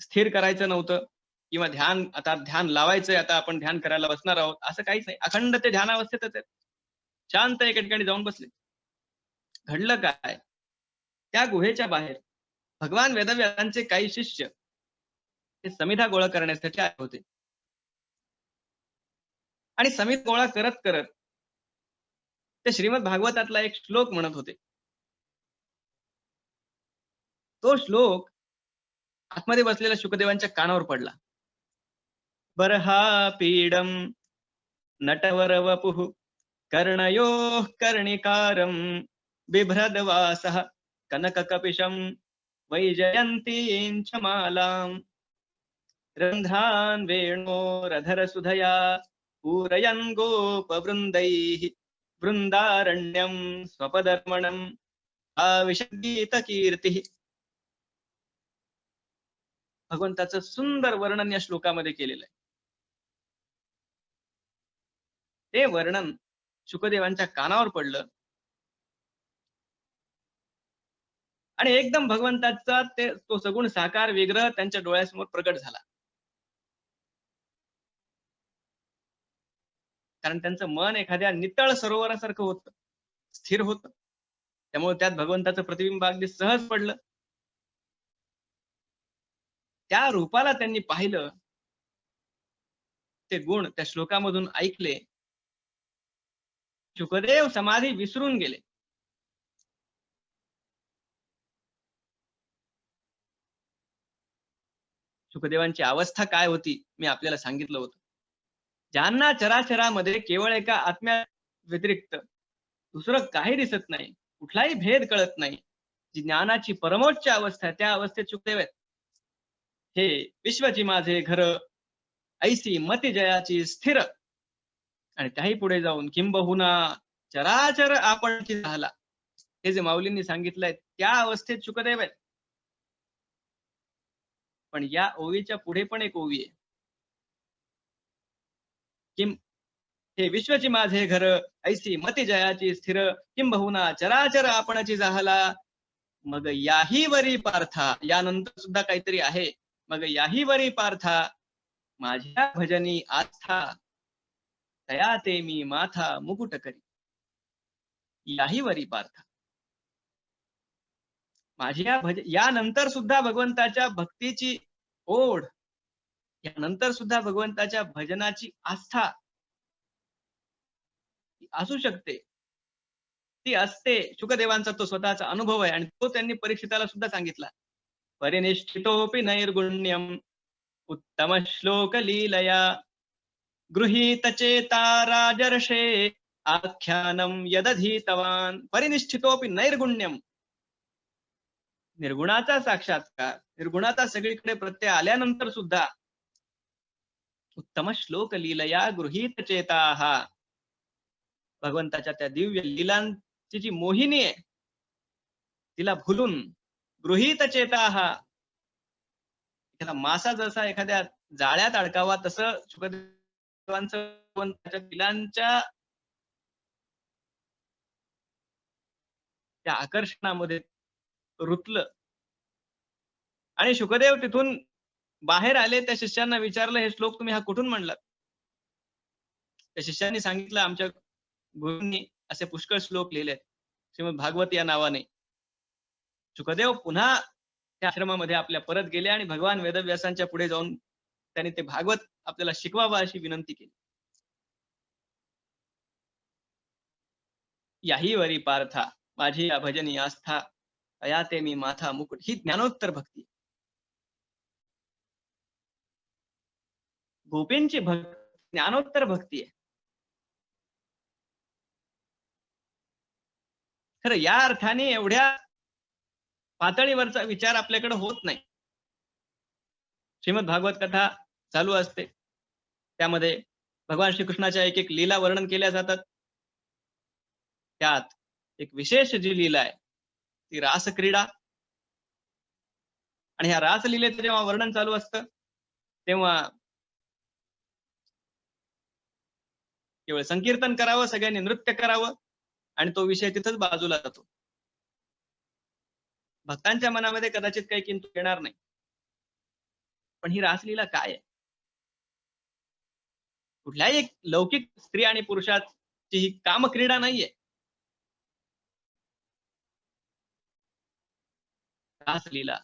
स्थिर करायचं नव्हतं किंवा ध्यान लावायचंय, आता आपण ध्यान करायला बसणार आहोत, असं काहीच नाही. अखंड ते ध्यानावस्थेतच आहेत. शांत एका ठिकाणी जाऊन बसले. घडलं काय? त्या गुहेच्या बाहेर भगवान वेदव्यासांचे काही शिष्य हे समिधा गोळा करण्यासाठी आले होते. आणि समिधा गोळा करत करत ते श्रीमद भागवतातला एक श्लोक म्हणत होते. तो श्लोक आतमध्ये बसलेल्या शुकदेवांच्या कानावर पडला. बर्हा पीडम नटवर वपुः कर्णयोः कर्णिकारं बिभ्रदवासः कनककपिशं वैजयन्तीं च मालां रन्ध्रान् वेणोरधरसुधया पूरयन् गोपवृन्दैः वृन्दारण्यं स्वपदर्मणं आविशद्गीतकीर्तिः. भगवंताचं सुंदर वर्णन या श्लोकामध्ये केलेलं आहे. ते वर्णन शुकदेवांच्या कानावर पडलं आणि एकदम भगवंताचा तो सगुण साकार विग्रह त्यांच्या डोळ्यासमोर प्रकट झाला. कारण त्यांचं मन एखाद्या नितळ सरोवरासारखं होतं, स्थिर होतं. त्यामुळे त्यात भगवंताचं प्रतिबिंब अगदी सहज पडलं. त्या रूपाला त्यांनी पाहिलं, ते गुण त्या श्लोकामधून ऐकले. शुकदेव समाधी विसरून गेले. शुकदेवांची अवस्था काय होती मी आपल्याला सांगितलं होतं. ज्यांना चराचरामध्ये केवळ एका आत्म्या व्यतिरिक्त दुसरं काही दिसत नाही, कुठलाही भेद कळत नाही, जी ज्ञानाची परमोच्च अवस्था आहे, त्या अवस्थेत शुकदेव आहेत. हे विश्वची माझे घर, ऐसी मती जयाची स्थिर. आणि त्याही पुढे जाऊन किंबहुना चराचर आपणची झाला, हे जे माऊलींनी सांगितलंय त्या अवस्थेत शुकदेव आहेत. पण या ओवीच्या पुढे पण एक ओवी आहे. किम हे विश्वची माझे घर, ऐसी मती जयाची स्थिर, किंबहुना चराचर आपणची झाला. मग याही वरी पार्था, यानंतर सुद्धा काहीतरी आहे. मग याही वरी पार्था, माझ्या भजनी आस्था, तया ते मी माथा मुकुट करी. याही वरी पार्था, माझ्या यानंतर सुद्धा भगवंताच्या भक्तीची ओढ, यानंतर सुद्धा भगवंताच्या भजनाची आस्था असू शकते, ती असते. शुकदेवांचा तो स्वतःचा अनुभव आहे आणि तो त्यांनी परीक्षिताला सुद्धा सांगितला. परिनिष्ठितोपि नैर्गुण्यम उत्तम श्लोक लीलया गृहीत चेता राजर्षे आख्यानम यदधीतवान. परिनिष्ठितोपि नैर्गुण्यम, निर्गुणाचा साक्षात्कार, निर्गुणाचा सगळीकडे प्रत्यय आल्यानंतर सुद्धा उत्तम श्लोक लीलया गृहीत चेता, भगवंताच्या त्या दिव्य लीलांची जी मोहिनी आहे तिला भुलून गृहीत चेता, त्याला मासा जसा एखाद्या जाळ्यात अडकावा तसं शुकदेवांचं भगवंताच्या लीलांच्या त्या आकर्षणामध्ये रुतलं. आणि शुकदेव तिथून बाहेर आले, त्या शिष्यांना विचारलं, हे श्लोक तुम्ही हा कुठून म्हणलात? त्या शिष्यांनी सांगितलं, आमच्या गुरूंनी असे पुष्कळ श्लोक लिहिले श्रीमद भागवत या नावाने. शुकदेव पुन्हा त्या आश्रमामध्ये आपल्या परत गेले आणि भगवान वेदव्यासांच्या पुढे जाऊन त्यांनी ते भागवत आपल्याला शिकवावं अशी विनंती केली. याही वरी पार्था, माझी या भजनी आस्था, तया ते मी माथा मुकुट. ही ज्ञानोत्तर भक्ती, गोपींची भक्ती ज्ञानोत्तर भक्ती आहे. खरं या अर्थाने एवढ्या पातळीवरचा विचार आपल्याकडे होत नाही. श्रीमद भागवत कथा चालू असते, त्यामध्ये भगवान श्रीकृष्णाच्या एक एक लीला वर्णन केल्या जातात. त्यात एक विशेष जी लीला आहे ती रासक्रीडा. आणि ह्या रासलीलेचं जेव्हा वर्णन चालू असतं तेव्हा केवळ संकीर्तन करावं, सगळ्यांनी नृत्य करावं आणि तो विषय तिथंच बाजूला जातो. भक्तांच्या मनामध्ये कदाचित काही किंतु येणार नाही. पण ही रासलीला काय आहे? कुठल्याही एक लौकिक स्त्री आणि पुरुषाची ही कामक्रीडा नाहीये. रासलीला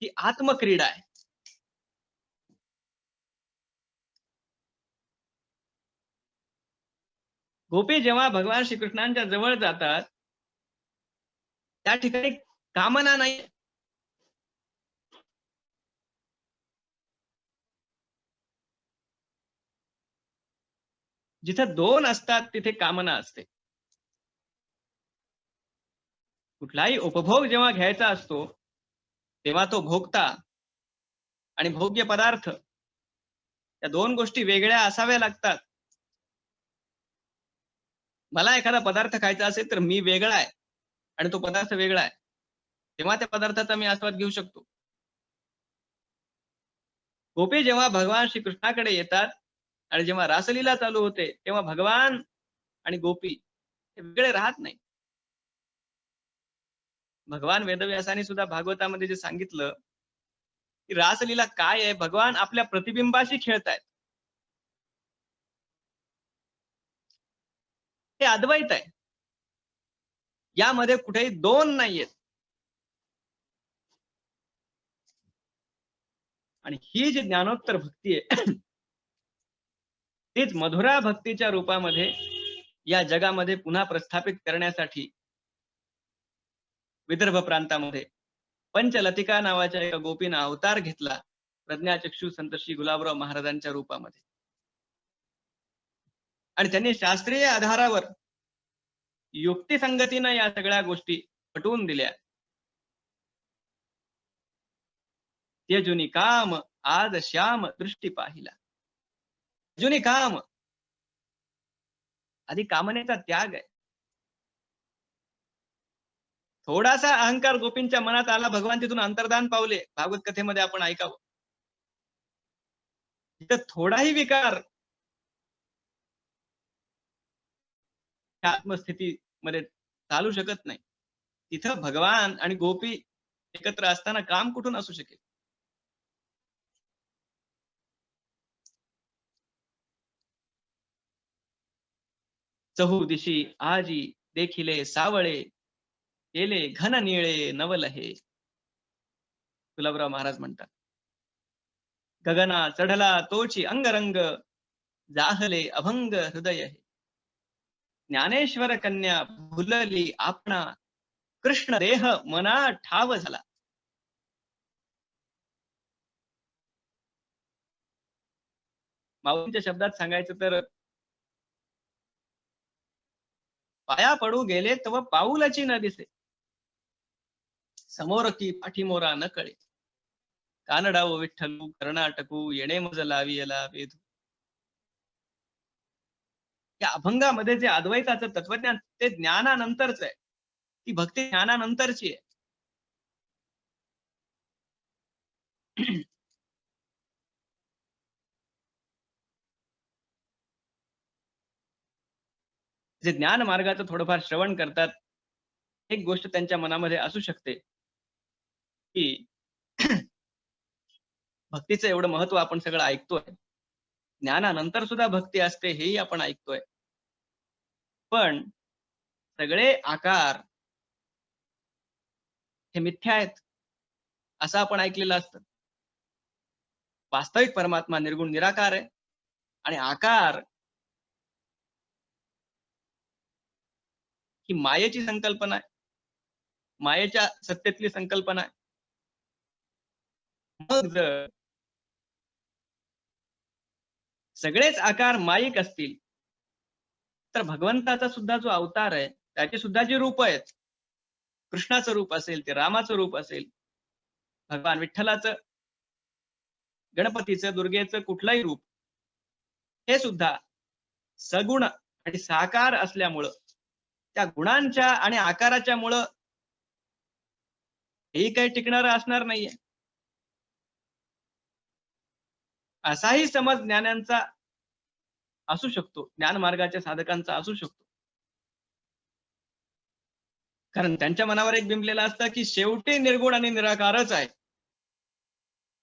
ही आत्मक्रीडा आहे. गोपी जेव्हा भगवान श्रीकृष्णांच्या जवळ जातात त्या ठिकाणी कामना नाही, जिथे दोन असतात तिथे कामना असते. कुठलाही उपभोग जेव्हा घ्यायचा असतो तेव्हा तो भोगता आणि भोग्य पदार्थ या दोन गोष्टी वेगळ्या असाव्या लागतात. मला एखादा पदार्थ खायचा असेल तर मी वेगळा आहे आणि तो पदार्थ वेगळा आहे, तेव्हा त्या पदार्थाचा मी आस्वाद घेऊ शकतो. गोपी जेव्हा भगवान श्रीकृष्णाकडे येतात आणि जेव्हा रासलीला चालू होते तेव्हा भगवान आणि गोपी हे वेगळे राहत नाही. भगवान वेदव्यासांनी सुद्धा भागवतामध्ये जे सांगितलं की रासलीला काय आहे, भगवान आपल्या प्रतिबिंबाशी खेळतायत. हे अद्वैत आहे, यामध्ये कुठेही दोन नाहीयेत. आणि ही जी ज्ञानोत्तर भक्ती आहे तीच मधुरा भक्तीच्या रूपामध्ये या जगामध्ये पुन्हा प्रस्थापित करण्यासाठी विदर्भ प्रांतामध्ये पंचलतिका नावाच्या एका गोपीनं अवतार घेतला प्रज्ञाचक्षू संत श्री गुलाबराव महाराजांच्या रूपामध्ये. आणि त्यांनी शास्त्रीय आधारावर युक्तिसंगतीनं या सगळ्या गोष्टी पटवून दिल्या. त्यजुनी काम आज श्याम दृष्टी पाहिला. त्यजुनी काम, आधी कामनेचा त्याग आहे. थोडासा अहंकार गोपींच्या मनात आला, भगवान तिथून अंतर्धान पावले. भागवत कथेमध्ये आपण ऐकावं. तिथं थोडाही विकार आत्मस्थितीमध्ये चालू शकत नाही. तिथं भगवान आणि गोपी एकत्र असताना काम कुठून असू शकेल? चहू दिशी आजी देखिले सावळे, केले घन निळे नवलहे. गुलाबराव महाराज म्हणतात, गगना चढला तोची अंगरंग, जाहले अभंग हृदय हे. ज्ञानेश्वर कन्या भुलली आपणा, कृष्ण देह मना ठाव झाला. माऊलींच्या शब्दात सांगायचं तर, पाया पडू गेले तव पाऊलाची न दिसे, समोर की पाठीमोरा न कळे. कानडावो विठ्ठलू कर्नाटकू, येणे मज लावियला वेधू. या अभंगामध्ये जे अद्वैताचं तत्वज्ञान, ते ज्ञानानंतरच आहे. ती भक्ती ज्ञानानंतरची आहे. जे ज्ञान मार्गाचं थोडंफार श्रवण करतात, एक गोष्ट त्यांच्या मनामध्ये असू शकते की भक्तीचं एवढं महत्व आपण सगळं ऐकतोय, ज्ञानानंतर सुद्धा भक्ती असते हेही आपण ऐकतोय, पण सगळे आकार हे मिथ्या आहेत असं आपण ऐकलेलं असतं. वास्तविक परमात्मा निर्गुण निराकार आहे आणि आकार ही मायेची संकल्पना आहे, मायेच्या सत्तेतली संकल्पना आहे. मग जर सगळेच आकार मायिक असतील, तर भगवंताचा सुद्धा जो अवतार आहे, त्याची सुद्धा जी रूप आहेत, कृष्णाचं रूप असेल, ते रामाचं रूप असेल, भगवान विठ्ठलाचं, गणपतीचं, दुर्गेचं कुठलंही रूप, हे सुद्धा सगुण आणि साकार असल्यामुळं, त्या गुणांच्या आणि आकाराच्या मुळे हे काही टिकणारं असणार नाहीये. असाही समज ज्ञानांचा असू शकतो, ज्ञान मार्गाच्या साधकांचा असू शकतो. कारण त्यांच्या मनावर एक बिंबलेलं असतं की शेवटी निर्गुण आणि निराकारच आहे.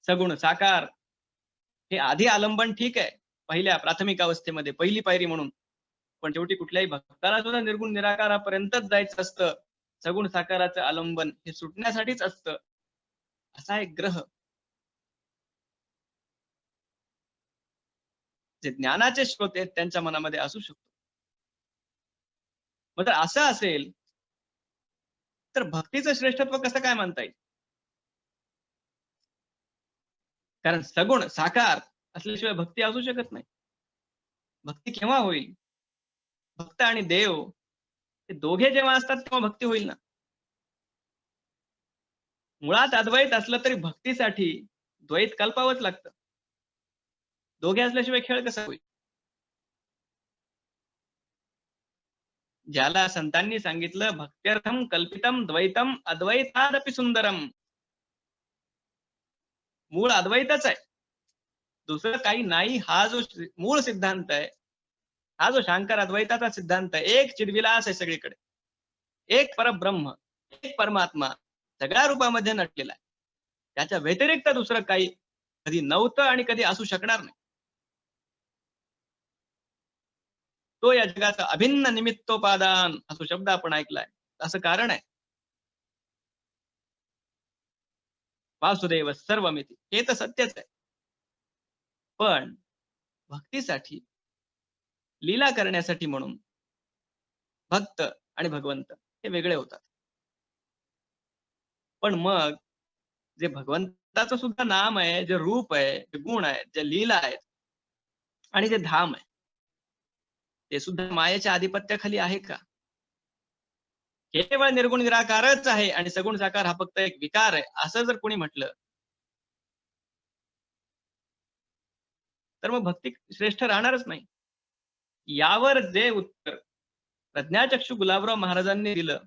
सगुण साकार हे आधी आलंबन ठीक आहे, पहिल्या प्राथमिक अवस्थेमध्ये पहिली पायरी म्हणून, पण शेवटी कुठल्याही भक्ताला सुद्धा निर्गुण निराकारापर्यंतच जायचं असतं. सगुण साकाराचं आलंबन हे सुटण्यासाठीच असतं, असा एक ग्रह जे ज्ञानाचे श्रोते आहेत त्यांच्या मनामध्ये असू शकतो. मग जर असं असेल तर भक्तीचं श्रेष्ठत्व कसं काय मानता येईल? कारण सगुण साकार असल्याशिवाय भक्ती असू शकत नाही. भक्ती केव्हा होईल? भक्त आणि देव हे दोघे जेव्हा असतात तेव्हा भक्ती होईल ना. मुळात अद्वैत असलं तरी भक्तीसाठी द्वैत कल्पावंच लागतं. दोघे असल्याशिवाय खेळ कसा होईल? ज्याला संतांनी सांगितलं भक्त्यर्थम कल्पितम द्वैतम अद्वैतादपि सुंदरम, मूळ अद्वैतच आहे, दुसरं काही नाही. हा जो मूळ सिद्धांत आहे, हा जो शांकर अद्वैताचा सिद्धांत आहे, एक चिद्विलास आहे सगळीकडे, एक परब्रह्म, एक परमात्मा सगळ्या रूपामध्ये नटलेला आहे. त्याच्या व्यतिरिक्त दुसरं काही कधी नव्हतं आणि कधी असू शकणार नाही. तो या जगाचा अभिन्न निमित्तोपादान असो शब्द आपण ऐकलाय, असं कारण आहे. वासुदेव सर्वमिती, हे तर सत्यच आहे. पण भक्तीसाठी, लीला करण्यासाठी म्हणून भक्त आणि भगवंत हे वेगळे होतात. पण मग जे भगवंताचं सुद्धा नाम आहे, जे रूप आहे, जे गुण आहेत, जे लीला आहेत आणि जे धाम आहे, ते सुद्धा मायेच्या आधिपत्याखाली आहे का? केवळ निर्गुण निराकारच आहे आणि सगुण साकार हा फक्त एक विकार आहे, असं जर कोणी म्हटलं, तर मग भक्ती श्रेष्ठ राहणारच नाही. यावर जे उत्तर प्रज्ञाचक्षु गुलाबराव महाराजांनी दिलं,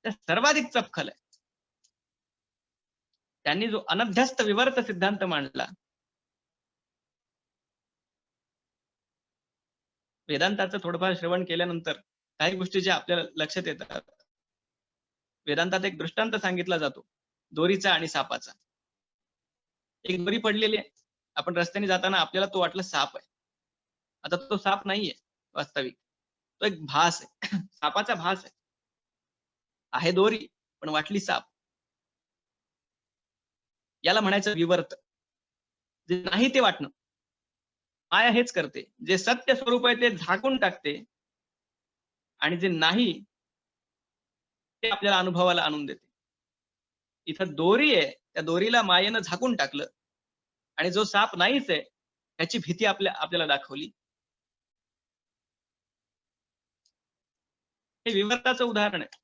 ते सर्वाधिक चपखल आहे. त्यांनी जो अनभ्यस्त विवर्त सिद्धांत मांडला, वेदांताचं थोडंफार श्रवण केल्यानंतर काही गोष्टी ज्या आपल्याला लक्षात येतात. वेदांतात एक दृष्टांत सांगितला जातो, दोरीचा आणि सापाचा. एक दोरी पडलेली आहे, आपण रस्त्याने जाताना आपल्याला तो वाटला साप आहे. आता तो साप नाहीये वास्तविक, तो एक भास आहे. सापाचा भास आहे दोरी पण वाटली साप. याला म्हणायचं विवर्त. जे नाही ते वाटणं. माया हेच करते, जे सत्य स्वरूप आहे ते झाकून टाकते आणि जे नाही ते आपल्याला अनुभवाला आणून देते. इथं दोरी आहे, त्या दोरीला मायेनं झाकून टाकलं आणि जो साप नाहीच आहे त्याची भीती आपल्याला दाखवली. हे विवर्ताचं उदाहरण आहे.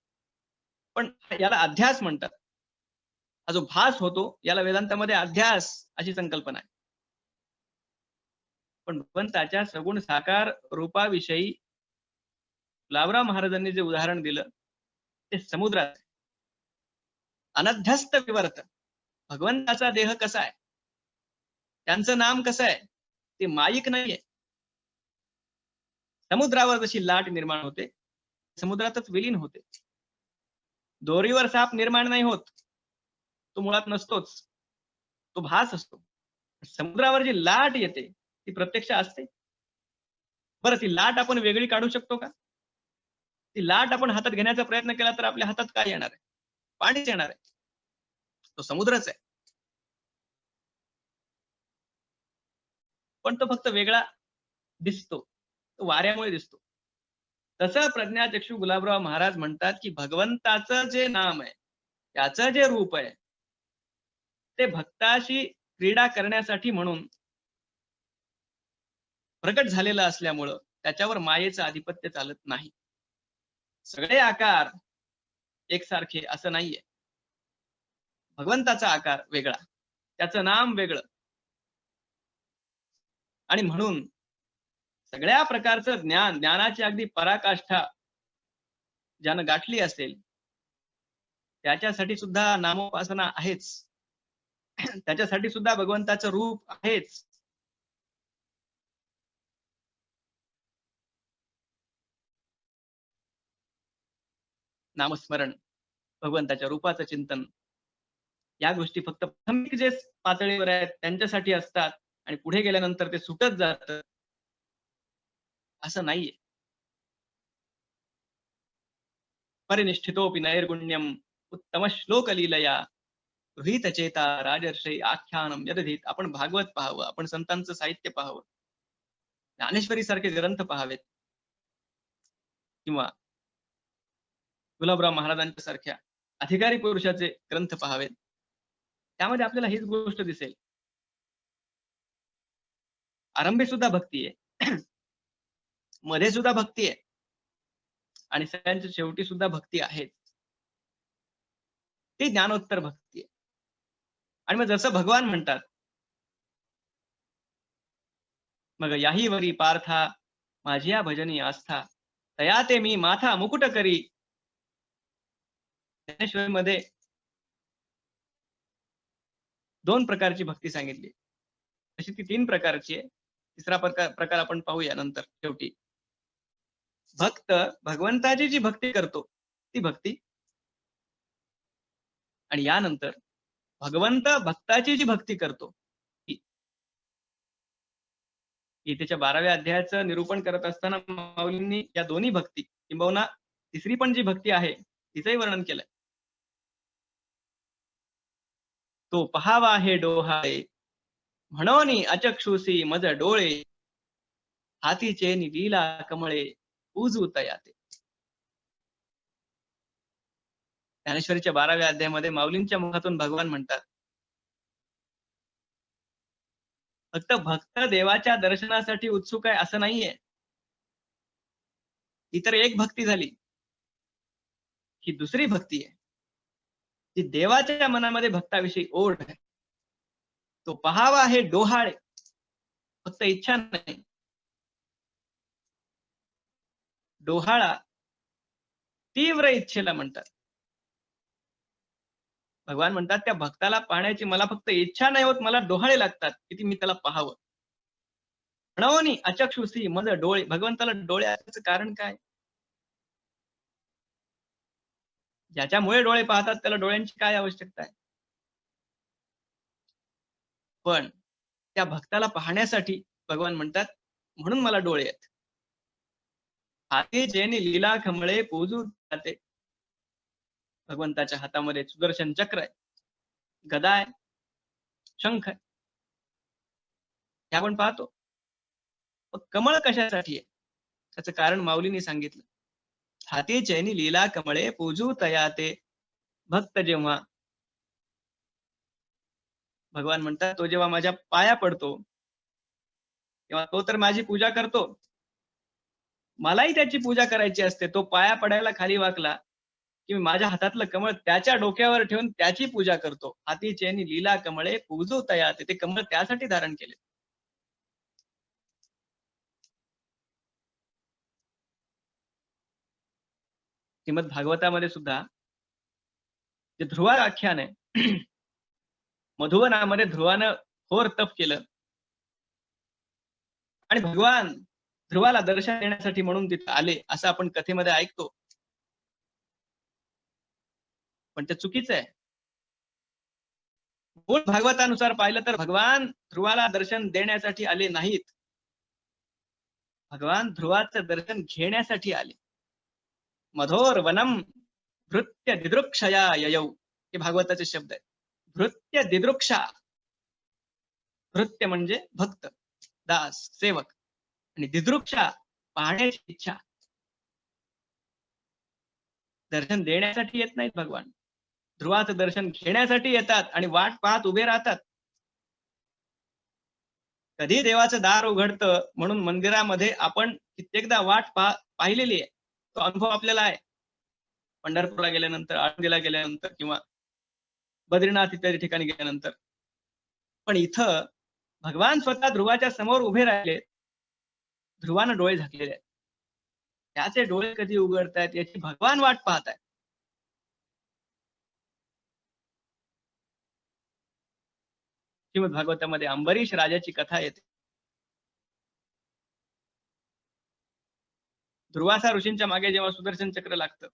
पण याला अध्यास म्हणतात. हा जो भास होतो याला वेदांतामध्ये अध्यास अशी संकल्पना आहे. पण भगवंताच्या सगुण साकार रूपाविषयी गुलाबराव महाराजांनी जे उदाहरण दिलं ते समुद्रात आहे. अनध्यस्त विवर्त. भगवंताचा देह कसा आहे, त्यांचं नाम कसं आहे, ते माईक नाहीये. समुद्रावर जशी लाट निर्माण होते, समुद्रातच विलीन होते. दोरीवर साप निर्माण नाही होत, तो मुळात नसतोच, तो भास असतो. समुद्रावर जी लाट येते ती प्रत्यक्ष असते. बरं, ती लाट आपण वेगळी काढू शकतो का? ती लाट आपण हातात घेण्याचा प्रयत्न केला तर आपल्या हातात काय येणार आहे? पाणीच येणार आहे. तो समुद्रच आहे. पण तो फक्त वेगळा दिसतो, तो वाऱ्यामुळे दिसतो. तसं प्रज्ञाचक्षु गुलाबराव महाराज म्हणतात की भगवंताचं जे नाम आहे, त्याचं जे रूप आहे, ते भक्ताशी क्रीडा करण्यासाठी म्हणून प्रकट झालेलं असल्यामुळं त्याच्यावर मायेचं आधिपत्य चालत नाही. सगळे आकार एकसारखे असं नाहीये. भगवंताचा आकार वेगळा, त्याचं नाम वेगळं. आणि म्हणून सगळ्या प्रकारचं ज्ञानाची अगदी पराकाष्ठा ज्यानं गाठली असेल त्याच्यासाठी सुद्धा नामोपासना आहेच. त्याच्यासाठी सुद्धा भगवंताचं रूप आहेच. नामस्मरण, भगवंताच्या रूपाचं चिंतन, या गोष्टी फक्त प्राथमिक जे पातळीवर आहेत त्यांच्यासाठी असतात आणि पुढे गेल्यानंतर ते सुटत जातं असं नाहीये. परिनिष्ठितोपि नैर्गुण्यम उत्तम श्लोक लीलया गृहीत चेता राजर्षी आख्यानम यदधीत. आपण भागवत पाहावं, आपण संतांचं साहित्य पाहावं, ज्ञानेश्वरी सारखे ग्रंथ पाहावेत किंवा गुलाबराव महाराजांच्या सारख्या अधिकारी पुरुषाचे ग्रंथ पाहावेत. त्यामध्ये आपल्याला हीच गोष्ट दिसेल. आरंभी सुद्धा भक्ती आहे, मध्ये सुद्धा भक्ती आहे आणि सगळ्यांच्या शेवटी सुद्धा भक्ती आहे. ती ज्ञानोत्तर भक्ती आहे. आणि मग जसं भगवान म्हणतात, मग याही वरी पार्था माझिया भजनी आस्था तया ते मी माथा मुकुट करी. ज्ञानेश्वरीमध्ये 2 प्रकारची भक्ती सांगितली, तशी ती 3 प्रकारची आहे. तिसरा प्रकार आपण पाहूया नंतर शेवटी. भक्त भगवंताची जी भक्ती करतो ती भक्ती, आणि यानंतर भगवंत भक्ताची जी भक्ती करतो ती. गीतेच्या 12व्या अध्यायाचं निरूपण करत असताना माऊलींनी या दोन्ही भक्ती किंबहुना तिसरी पण जी भक्ती आहे तिचंही वर्णन केलंय. तो पहावा हे डोहाळे म्हणोनी अचक्षुसी मज डोळे हातीचे लीला कमळे पूजू तयाते. ज्ञानेश्वरीच्या 12व्या अध्यायामध्ये माऊलींच्या मुखातून भगवान म्हणतात, फक्त भक्त देवाच्या दर्शनासाठी उत्सुक आहे असं नाहीये. ही तर एक भक्ती झाली. ही दुसरी भक्ती आहे, जी देवाच्या मनामध्ये भक्ताविषयी ओढ आहे. तो पहावा हे डोहाळे, फक्त इच्छा नाही. डोहाळा तीव्र इच्छेला म्हणतात. भगवान म्हणतात त्या भक्ताला पाहण्याची मला फक्त इच्छा नाही होत, मला डोहाळे लागतात किती मी त्याला पाहावं. म्हणून अचक्षुषी मज डोळे. भगवंताला डोळे असण्याचं कारण काय? ज्याच्यामुळे डोळे पाहतात त्याला डोळ्यांची काय आवश्यकता आहे? पण त्या भक्ताला पाहण्यासाठी भगवान म्हणतात, म्हणून मला डोळे आहेत. हाती जेनी लीला कमळे पूजू जाते. भगवंताच्या हातामध्ये सुदर्शन चक्र आहे, गदा आहे, शंख आहे, हे आपण पाहतो. पण कमळ कशासाठी आहे? त्याचं कारण माऊलींनी सांगितलं. हाती चैनी लीला कमळे पूजू तयाते. भक्त जेव्हा, भगवान म्हणतात, तो जेव्हा माझ्या पाया पडतो तेव्हा तो तर माझी पूजा करतो, मलाही त्याची पूजा करायची असते. तो पाया पडायला खाली वाकला की मी माझ्या हातातलं कमळ त्याच्या डोक्यावर ठेवून त्याची पूजा करतो. हाती चैनी लीला कमळे पूजू तयाते. ते कमळ त्यासाठी धारण केले. श्रीमद भागवतामध्ये सुद्धा जे ध्रुवा आख्यान आहे, मधुवनामध्ये ध्रुवानं घोर तप केलं आणि भगवान ध्रुवाला दर्शन देण्यासाठी म्हणून तिथे आले, असं आपण कथेमध्ये ऐकतो. पण ते चुकीचं आहे. मूळ भागवतानुसार पाहिलं तर भगवान ध्रुवाला दर्शन देण्यासाठी आले नाहीत. भगवान ध्रुवाचं दर्शन घेण्यासाठी आले. मधोर वनम भृत्य दिदृक्षया ययौ, हे भागवताचे शब्द आहेत. भृत्य दिदृक्षा. भृत्य म्हणजे भक्त, दास, सेवक, आणि दिदृक्षा पाहण्याची इच्छा. दर्शन देण्यासाठी येत नाहीत भगवान, ध्रुवाचं दर्शन घेण्यासाठी येतात आणि वाट पाहत उभे राहतात. कधी देवाचं दार उघडतं म्हणून मंदिरामध्ये आपण कित्येकदा वाट पाहिलेली आहे. तो अनुभव आपल्याला आहे. पंढरपूरला गेल्यानंतर, आळंदीला गेल्यानंतर किंवा बद्रीनाथ इत्यादी ठिकाणी गेल्यानंतर. पण इथं भगवान स्वतः ध्रुवाच्या समोर उभे राहिले, ध्रुवानं डोळे झाकलेले आहेत. त्याचे डोळे कधी उघडतायत याची भगवान वाट पाहत आहे. श्रीमद भागवतामध्ये अंबरीश राजाची कथा येते. दुर्वासा ऋषींच्या मागे जेव्हा सुदर्शन चक्र लागतं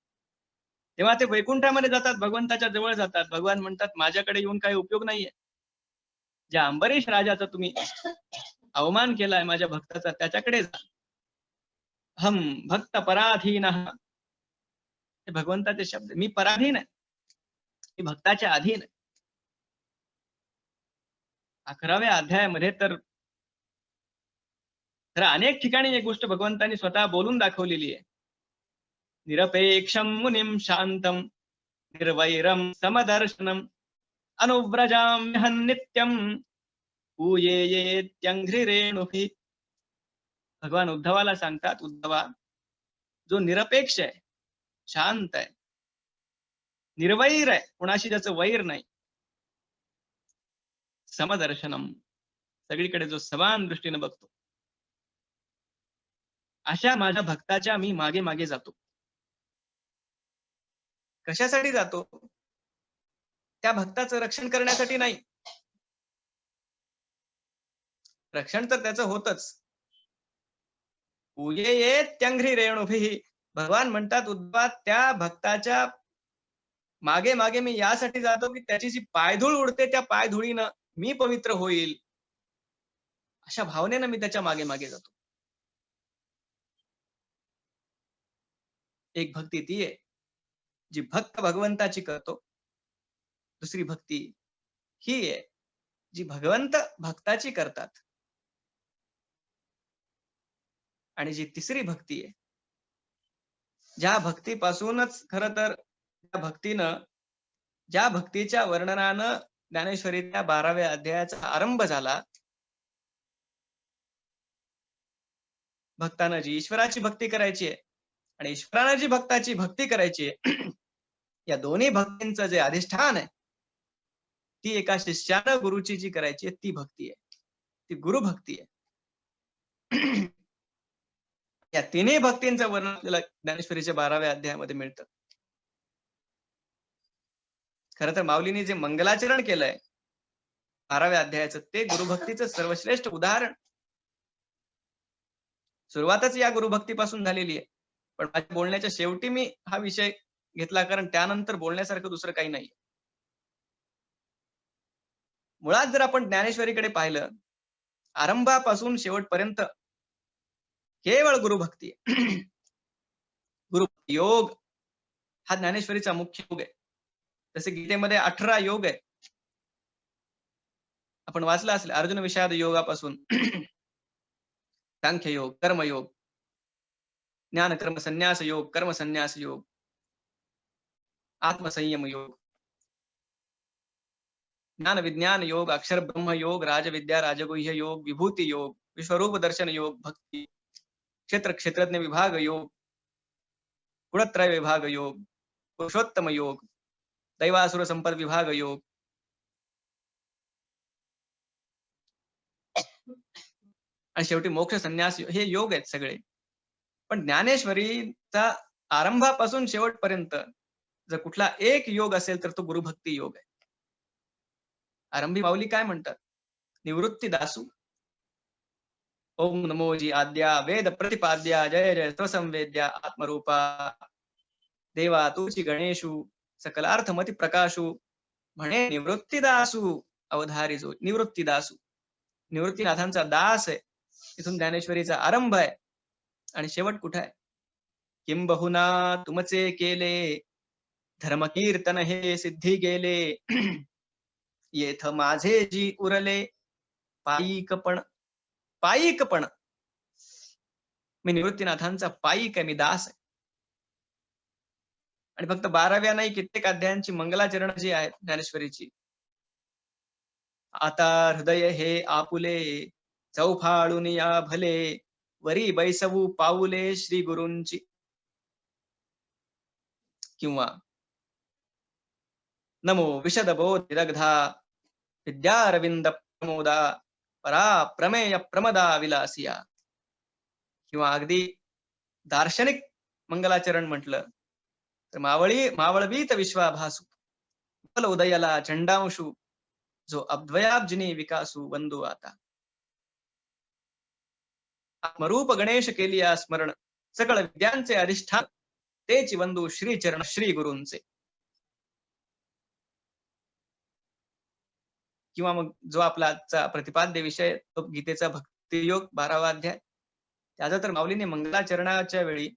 तेव्हा ते वैकुंठामध्ये जातात, भगवंताच्या जवळ जातात. भगवान म्हणतात, माझ्याकडे येऊन काही उपयोग नाहीये. ज्या अंबरीश राजाचा तुम्ही अवमान केलाय माझ्या भक्ताचा, त्याच्याकडे जा. हम भक्त पराधीन. हे भगवंताचे शब्द. मी पराधीन आहे, मी भक्ताच्या अधीन आहे. 11व्या अध्यायामध्ये तर अनेक ठिकाणी एक गोष्ट भगवंतांनी स्वतः बोलून दाखवलेली आहे. निरपेक्षम मुनिम शांतम निर्वैरम समदर्शनम अनुव्रजाम्यहं नित्यम पूयेयेत्यंघ्रिरेणुभिः. भगवान उद्धवाला सांगतात, उद्धवा, जो निरपेक्ष आहे, शांत आहे, निर्वैर आहे, कोणाशी ज्याचं वैर नाही, समदर्शनम, सगळीकडे जो समान दृष्टीने बघतो, अशा माझ्या भक्ताच्या मी मागे मागे जातो. कशासाठी जातो? त्या भक्ताचं रक्षण करण्यासाठी नाही. रक्षण तर त्याचं होतच. पूयेयेत्यंघ्रि रेणुभिः. भगवान म्हणतात, उद्धवा, त्या भक्ताच्या मागे मागे मी यासाठी जातो की त्याची जी पायधूळ उडते त्या पायधुळीनं मी पवित्र होईल, अशा भावनेनं मी त्याच्या मागे मागे जातो. एक भक्ती ती आहे जी भक्त भगवंताची करतो. दुसरी भक्ती ही आहे जी भगवंत भक्ताची करतात. आणि जी तिसरी भक्ती आहे, ज्या भक्तीपासूनच खरं तर त्या भक्तीनं, ज्या भक्तीच्या वर्णनानं ज्ञानेश्वरीच्या 12व्या अध्यायाचा आरंभ झाला, भक्तानं जी ईश्वराची भक्ती करायची आहे आणि ईश्वरानं जी भक्ताची भक्ती करायची आहे, या दोन्ही भक्तींचं जे अधिष्ठान आहे, ती एका शिष्यानं गुरुची जी करायची आहे ती भक्ती आहे, ती गुरुभक्ती आहे. या तिन्ही भक्तींचं वर्णन आपल्याला ज्ञानेश्वरीच्या 12व्या अध्यायामध्ये मिळतं. खरं तर माऊलीने जे मंगलाचरण केलंय 12व्या अध्यायाचं, ते गुरुभक्तीचं सर्वश्रेष्ठ उदाहरण. सुरुवातच या गुरुभक्तीपासून झालेली आहे. पण माझ्या बोलण्याच्या शेवटी मी हा विषय घेतला, कारण त्यानंतर बोलण्यासारखं दुसरं काही नाही. मुळात जर आपण ज्ञानेश्वरीकडे पाहिलं, आरंभापासून शेवटपर्यंत केवळ गुरुभक्ती आहे. गुरुभक्ती योग हा ज्ञानेश्वरीचा मुख्य योग आहे. जसे गीतेमध्ये 18 योग आहे. आपण वाचलं असेल अर्जुन विषाद योगापासून सांख्य योग, कर्मयोग, ज्ञान कर्म संन्यास योग, कर्म संन्यास योग, आत्मसंयम योग, ज्ञान विज्ञान योग, अक्षर ब्रह्म योग, राजविद्या राजगुह्य योग, विभूती योग, विश्वरूप दर्शन योग, भक्ती, क्षेत्र क्षेत्रज्ञ विभाग योग, गुणत्रय विभाग योग, पुरुषोत्तम योग, दैवासुर संपद विभाग योग, आणि शेवटी मोक्ष संन्यास योग. हे योग आहेत सगळे. पण ज्ञानेश्वरीचा आरंभापासून शेवटपर्यंत जर कुठला एक योग असेल तर तो गुरुभक्ती योग आहे. आरंभी माऊली काय म्हणतात? निवृत्ती दासू, ओम नमोजी आद्या वेद प्रतिपाद्या, जय जय स्वसंवेद्या आत्मरूपा, देवा तुची गणेशू, सकलार्थमती प्रकाशू, म्हणे निवृत्तीदासू अवधारी जो. निवृत्तीदासू, निवृत्तीनाथांचा दास आहे. इथून ज्ञानेश्वरीचा आरंभ आहे आणि शेवट कुठे आहे? किंबहुना तुमचे केले धर्मकीर्तन हे सिद्धी गेले, येथ माझे जी उरले पायिकपण. पायिकपण, मी निवृत्तीनाथांचा पायिक आहे, मी दास आहे. आणि फक्त 12व्या नाही, कित्येक अध्यायांची मंगलाचरण जी आहेत ज्ञानेश्वरीची. आता हृदय हे आपुले चौफाळून या भले, वरी बैसवू पाऊले श्री गुरूंची. किंवा नमो विशद बोध विदग्धा विद्यारविंद प्रमोदा, परा प्रमेय प्रमदा विलासिया. किंवा अगदी दार्शनिक मंगलाचरण म्हटलं तर मावळवीत विश्वाभासू, बल उदयाला झंडांशू, जो अद्वयाब्जिनी विकासू वंदू आता. आत्मरूप गणेश केलिया स्मरण, सकळ विद्यांचे अधिष्ठान, तेची वंदू श्री चरण श्री गुरूंचे. किंवा मग जो आपला आजचा प्रतिपाद्य विषय, तो गीतेचा भक्तियोग 12वा अध्याय. त्याचा तर माऊलीने मंगलाचरणाच्या वेळी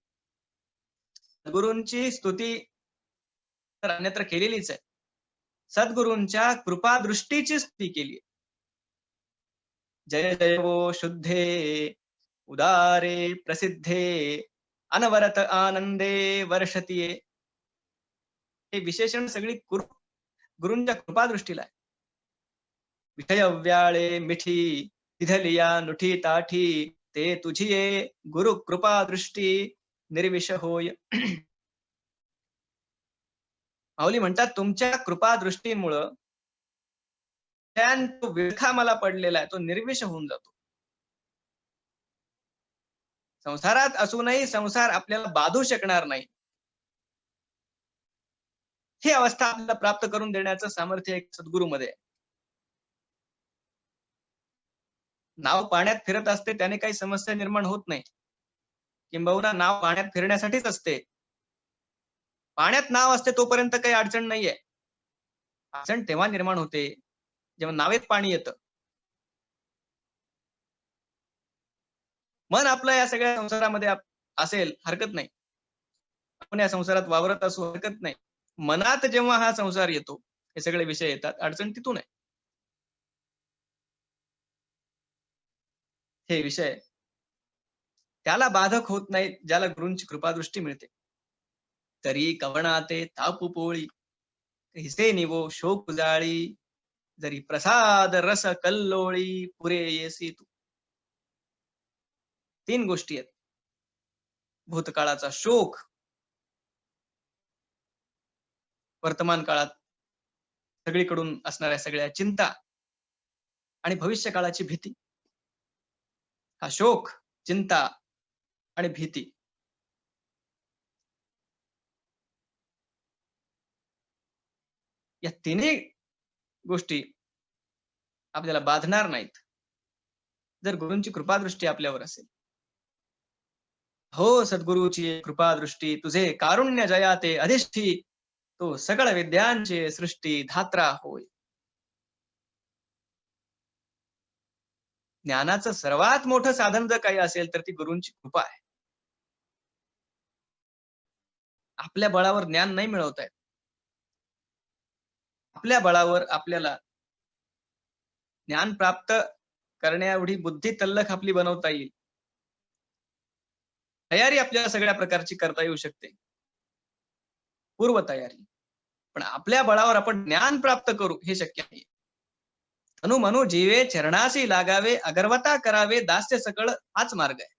सद्गुरूंची स्तुती तर अन्यत्र केलेलीच आहे. सद्गुरूंच्या कृपादृष्टीची स्तुती केली. जय जय वो शुद्धे उदारे प्रसिद्धे, अनवरत आनंदे वर्षतीये. हे विशेषण सगळी गुरूंच्या कृपादृष्टीला आहे. विषय व्याळे मिठी तिधलिया नुठी ताठी, ते तुझिये गुरु कृपा दृष्टी निर्विष होय. माऊली म्हणतात, तुमच्या कृपा दृष्टीमुळं तो विळखा मला पडलेला आहे, तो निर्विष होऊन जातो. संसारात असूनही संसार आपल्याला बाधू शकणार नाही, ही अवस्था आपल्याला प्राप्त करून देण्याचं सामर्थ्य एक सद्गुरूमध्ये आहे. नाव पाण्यात फिरत असते त्याने काही समस्या निर्माण होत नाही, किंबहुना नाव पाण्यात फिरण्यासाठीच असते. पाण्यात नाव असते तोपर्यंत काही अडचण नाहीये. अडचण तेव्हा निर्माण होते जेव्हा नावेत पाणी येतं. मन आपलं या सगळ्या संसारामध्ये असेल हरकत नाही, आपण या संसारात वावरत असू हरकत नाही. मनात जेव्हा हा संसार येतो, हे सगळे विषय येतात, अडचण तिथून आहे. हे विषय त्याला बाधक होत नाही ज्याला गुरूंची कृपादृष्टी मिळते. करी कवणाते तापू पोळी, हिसे निवो शोक जाळी, जरी प्रसाद रस कल्लोळी, पुरे येसी तू. 3 गोष्टी आहेत. भूतकाळाचा शोक, वर्तमान काळात सगळीकडून असणाऱ्या सगळ्या चिंता आणि भविष्य काळाची भीती. हा शोक, चिंता आणि भीती या तिन्ही गोष्टी आपल्याला बाधणार नाहीत जर गुरूंची कृपादृष्टी आपल्यावर असेल. हो सद्गुरूची कृपादृष्टी, तुझे कारुण्य जयाते अधिष्ठी, तो सकळ विद्यांचे सृष्टी धात्रा होय. ज्ञानाचं सर्वात मोठं साधन जर काही असेल तर ती गुरूंची कृपा आहे. आपल्या बळावर ज्ञान नाही मिळवता येत. आपल्या बळावर आपल्याला ज्ञान प्राप्त करण्याएवढी बुद्धी तल्लख आपली बनवता येईल. तयारी आपल्याला सगळ्या प्रकारची करता येऊ शकते, पूर्व तयारी. पण आपल्या बळावर आपण ज्ञान प्राप्त करू हे शक्य नाही. तनु मनु जीवे चरणासी लागावे, अगर्वता करावे दास्य सकळ, हाच मार्ग आहे.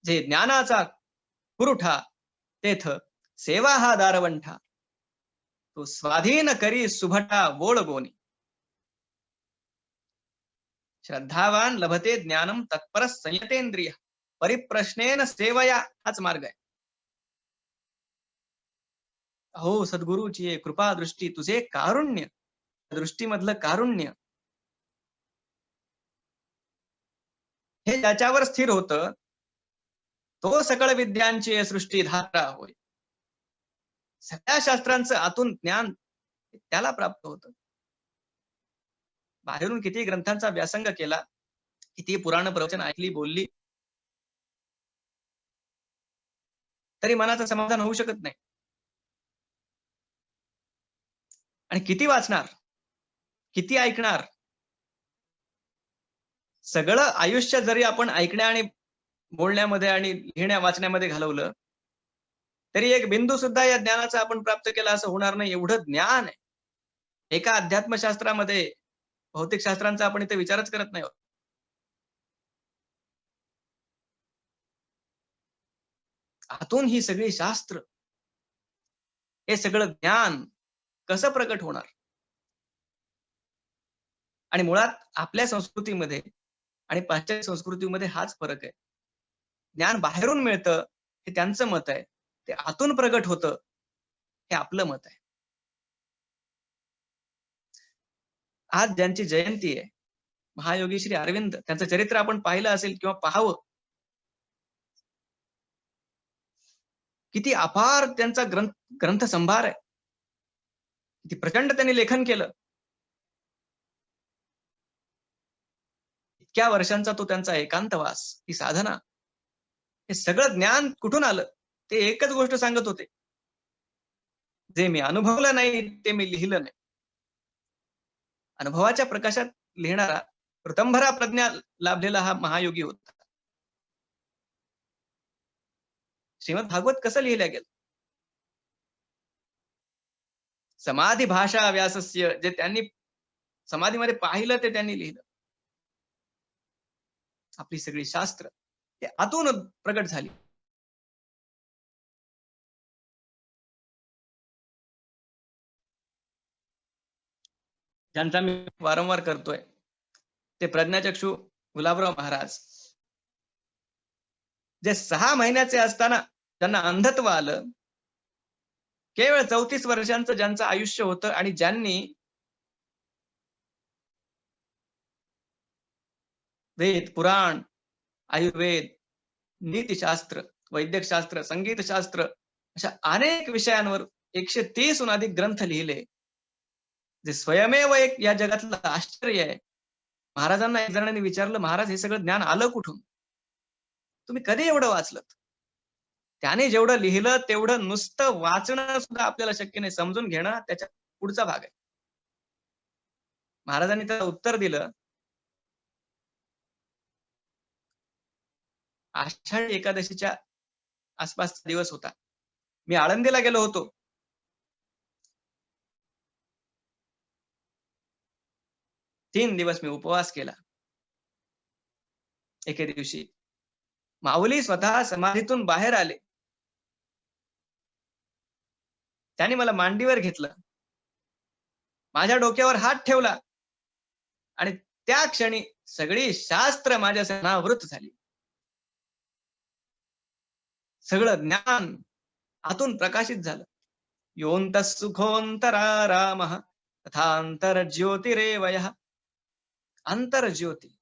जे ज्ञानाचा पुरठा तेथ सेवा हा दारवंठा, तो स्वाधीन करी सुभटा वोळ गोनी. श्रद्धावान लभते ज्ञानम तत्पर संयतेंद्रिय, परिप्रश्नेन सेवया, हाच मार्ग आहे. हो सद्गुरूची कृपा दृष्टी, तुझे कारुण्य, दृष्टीमधलं कारुण्य हे ज्याच्यावर स्थिर होतं तो सकळ विद्यांची सृष्टी धात्रा होय. सगळ्या शास्त्रांचं आतून ज्ञान त्याला प्राप्त होतं. बाहेरून किती ग्रंथांचा व्यासंग केला, किती पुराण प्रवचन ऐकली बोलली, तरी मनाचं समाधान होऊ शकत नाही. आणि किती वाचणार, किती ऐकणार. सगळं आयुष्य जरी आपण ऐकण्या आणि बोलण्यामध्ये आणि लिहिण्या वाचण्यामध्ये घालवलं तरी एक बिंदू सुद्धा या ज्ञानाचा आपण प्राप्त केला असं होणार नाही. एवढं ज्ञान आहे. एका अध्यात्मशास्त्रामध्ये भौतिक शास्त्रांचा आपण इथे विचारच करत नाही. आतून ही सगळी शास्त्र, हे सगळं ज्ञान कसं प्रकट होणार. आणि मुळात आपल्या संस्कृतीमध्ये आणि पाश्चात्य संस्कृतीमध्ये हाच फरक आहे. ज्ञान बाहेरून मिळतं हे त्यांचं मत आहे, ते आतून प्रगट होतं हे आपलं मत आहे. आज ज्यांची जयंती आहे, महायोगी श्री अरविंद, त्यांचं चरित्र आपण पाहिलं असेल किंवा पाहावं. किती अपार त्यांचा ग्रंथ संभार आहे, किती प्रचंड त्यांनी लेखन केलं. इतक्या वर्षांचा तो त्यांचा एकांतवास, ही साधना, हे सगळं ज्ञान कुठून आलं. ते एकच गोष्ट सांगत होते, जे मी अनुभवलं नाही ते मी लिहिलं नाही. अनुभवाच्या प्रकाशात लिहिणारा ऋतंभरा प्रज्ञा लाभलेला हा महायोगी होता. श्रीमद भागवत कसं लिहिलं गेलं. समाधी भाषा व्यासस्य, जे त्यांनी समाधीमध्ये पाहिलं ते त्यांनी लिहिलं. आपली सगळी शास्त्र ते आतून प्रगट झाली. ज्यांचा मी वारंवार करतोय ते प्रज्ञाचक्षु गुलाबराव महाराज, जे 6 महिन्याचे असताना त्यांना अंधत्व आलं. केवळ 34 वर्षांचं ज्यांचं आयुष्य होतं आणि ज्यांनी वेद, पुराण, आयुर्वेद, नीतिशास्त्र, वैद्यकशास्त्र, संगीतशास्त्र अशा अनेक विषयांवर 130 अधिक ग्रंथ लिहिले, जे स्वयमेव एक या जगातलं आश्चर्य आहे. महाराजांना एक जणांनी विचारलं, महाराज हे सगळं ज्ञान आलं कुठून? तुम्ही कधी एवढं वाचलं? त्याने जेवढं लिहिलं तेवढं नुसतं वाचणं सुद्धा आपल्याला शक्य नाही, समजून घेणं त्याच्या पुढचा भाग आहे. महाराजांनी त्याला उत्तर दिलं, आषाढी एकादशीच्या आसपासचा दिवस होता. मी आळंदीला गेलो होतो. तीन दिवस मी उपवास केला. एके दिवशी माऊली स्वतः समाधीतून बाहेर आले. त्यांनी मला मांडीवर घेतलं, माझ्या डोक्यावर हात ठेवला आणि त्या क्षणी सगळी शास्त्र माझ्या अनावृत झाली. सगळं ज्ञान आतून प्रकाशित झालं. योऽन्तः सुखोऽन्तरारामः तथान्तर्ज्योतिरेवयः. अंतर्ज्योती.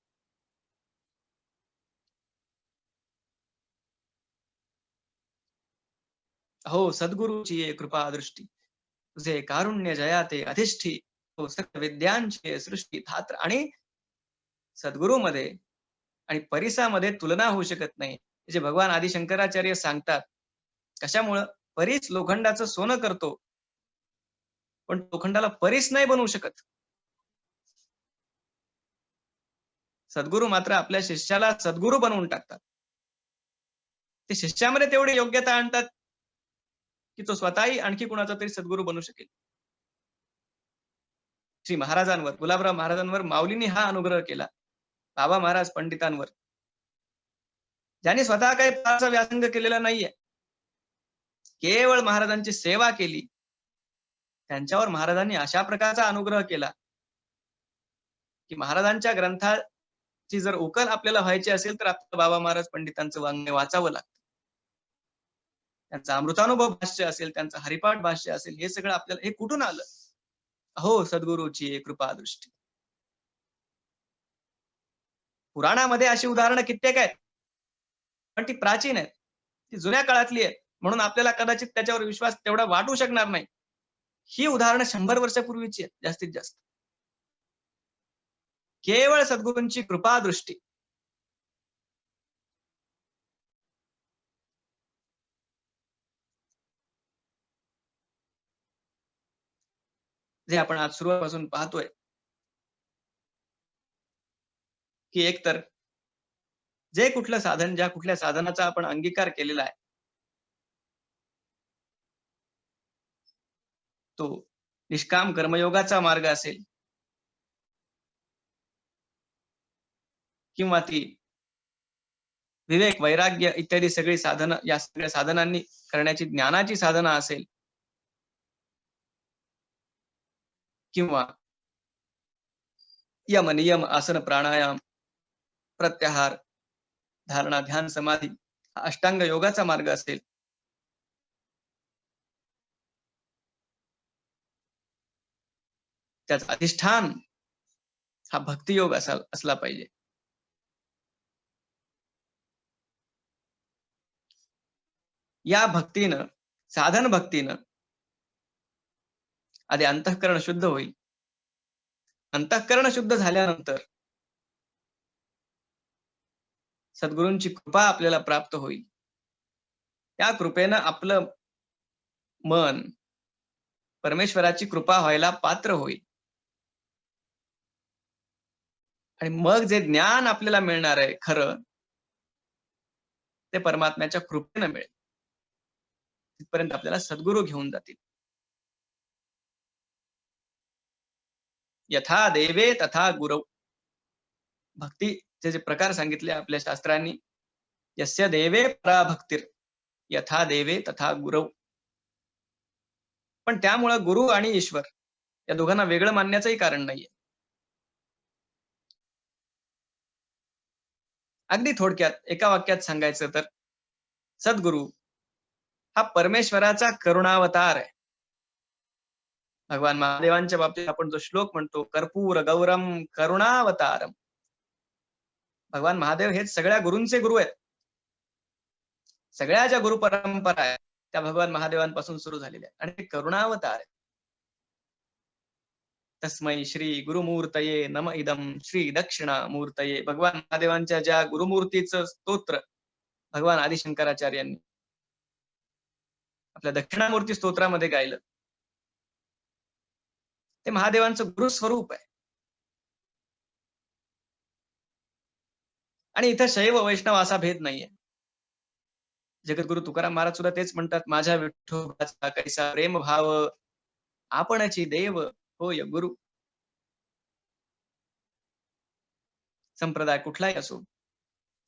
अहो सद्गुरूची ये कृपा दृष्टी, तुझे कारुण्य जयाते अधिष्ठी, हो सकल विद्यांची सृष्टी धात्र. आणि सद्गुरूमध्ये आणि परिसामध्ये तुलना होऊ शकत नाही. जे भगवान आदि शंकराचार्य सांगतात, कशामुळं? परीस लोखंडाचं सोनं करतो, पण लोखंडाला परीस नाही बनवू शकत. सद्गुरू मात्र आपल्या शिष्याला सद्गुरू बनवून टाकतात. ते शिष्यामध्ये तेवढी योग्यता आणतात की तो स्वतःही आणखी कुणाचा तरी सद्गुरू बनू शकेल. श्री महाराजांवर, गुलाबराव महाराजांवर माऊलींनी हा अनुग्रह केला. बाबा महाराज पंडितांवर, ज्यांनी स्वतः काही फारसा व्यासंग केलेला नाहीये, केवळ महाराजांची सेवा केली, त्यांच्यावर महाराजांनी अशा प्रकारचा अनुग्रह केला की महाराजांच्या ग्रंथाची जर उकल आपल्याला व्हायची असेल तर आपल्याला बाबा महाराज पंडितांचं वाङ्मय वाचावं लागतं. त्यांचा अमृतानुभव भाष्य असेल, त्यांचं हरिपाठ भाष्य असेल, हे सगळं आपल्याला, हे कुठून आलं? अहो सद्गुरूची कृपा दृष्टी. पुराणामध्ये अशी उदाहरणं कित्येक आहेत, पण ती प्राचीन आहेत, ती जुन्या काळातली आहेत, म्हणून आपल्याला कदाचित त्याच्यावर विश्वास तेवढा वाटू शकणार नाही. ही उदाहरणं 100 वर्षापूर्वीची आहेत जास्तीत जास्त. केवळ सद्गुरूंची कृपा दृष्टी. जे आपण आज सुरुवातीपासून पाहतोय की एकतर जे कुठलं साधन, ज्या कुठल्या साधनाचा आपण अंगीकार केलेला आहे, तो निष्काम कर्मयोगाचा मार्ग असेल किंवा ती विवेक, वैराग्य इत्यादी सगळी साधनं, या सगळ्या साधनांनी करण्याची ज्ञानाची साधना असेल, किंवा यम, नियम, आसन, प्राणायाम, प्रत्याहार, धारणा, ध्यान, समाधी हा अष्टांग योगाचा मार्ग असेल, त्याचं अधिष्ठान हा भक्तियोग असला पाहिजे. या भक्तीनं, साधन भक्तीनं आधी अंतःकरण शुद्ध होईल. अंतःकरण शुद्ध झाल्यानंतर सद्गुरूंची कृपा आपल्याला प्राप्त होईल. त्या कृपेनं आपलं मन परमेश्वराची कृपा व्हायला पात्र होईल. आणि मग जे ज्ञान आपल्याला मिळणार आहे खरं, ते परमात्म्याच्या कृपेनं मिळेल. तिथपर्यंत आपल्याला सद्गुरू घेऊन जातील. यथा देवे तथा गुरव. भक्तीचे जे प्रकार सांगितले आपल्या शास्त्रांनी, यस्य देवे परा भक्तीर यथा देवे तथा गुरव. पण त्यामुळं गुरु आणि ईश्वर या दोघांना वेगळं मानण्याचंही कारण नाहीये. अगदी थोडक्यात एका वाक्यात सांगायचं तर, सद्गुरु हा परमेश्वराचा करुणावतार आहे. भगवान महादेवांच्या बाबतीत आपण जो श्लोक म्हणतो, कर्पूर गौरम करुणावतारम. भगवान महादेव हेच सगळ्या गुरूंचे गुरु आहेत. सगळ्या ज्या गुरु परंपरा आहेत त्या भगवान महादेवांपासून सुरू झालेल्या आहेत, आणि ते करुणावतार आहेत. तस्मै श्री गुरुमूर्तये नम इदम श्री दक्षिणामूर्तये. भगवान महादेवांच्या ज्या गुरुमूर्तीचं स्तोत्र भगवान आदिशंकराचार्यांनी आपल्या दक्षिणामूर्ती स्तोत्रामध्ये गायलं, ते महादेवांचं गुरुस्वरूप आहे. आणि इथं शैव वैष्णव असा भेद नाहीये. जगद्गुरु तुकाराम महाराज सुद्धा तेच म्हणतात, माझ्या विठोबाचा कैसा प्रेम भाव, आपणची देव होय गुरु. संप्रदाय कुठलाही असो,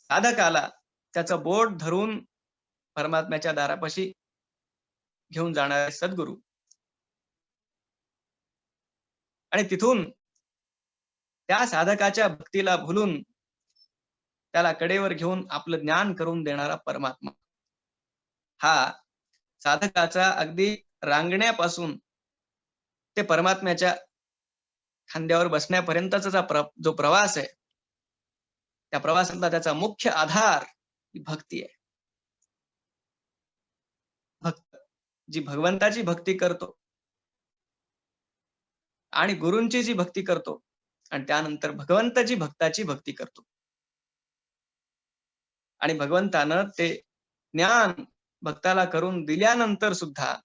साधकाला त्याचं बोट धरून परमात्म्याच्या दारापाशी घेऊन जाणारे सद्गुरु, आणि तिथून त्या साधकाच्या भक्तीला भुलून त्याला कडेवर घेऊन आपलं ज्ञान करून देणारा परमात्मा, हा साधकाचा अगदी रांगण्यापासून ते परमात्म्याच्या खांद्यावर बसण्यापर्यंतचा जो प्रवास आहे, त्या प्रवासातला त्याचा मुख्य आधार ही भक्ती आहे. भक्त जी भगवंताची भक्ती करतो आणि गुरूंची जी भक्ती करतो आणि त्यानंतर भगवंत जी भक्ताची भक्ती करतो, आणि भगवंतानं ते ज्ञान भक्ताला करून दिल्यानंतर सुद्धा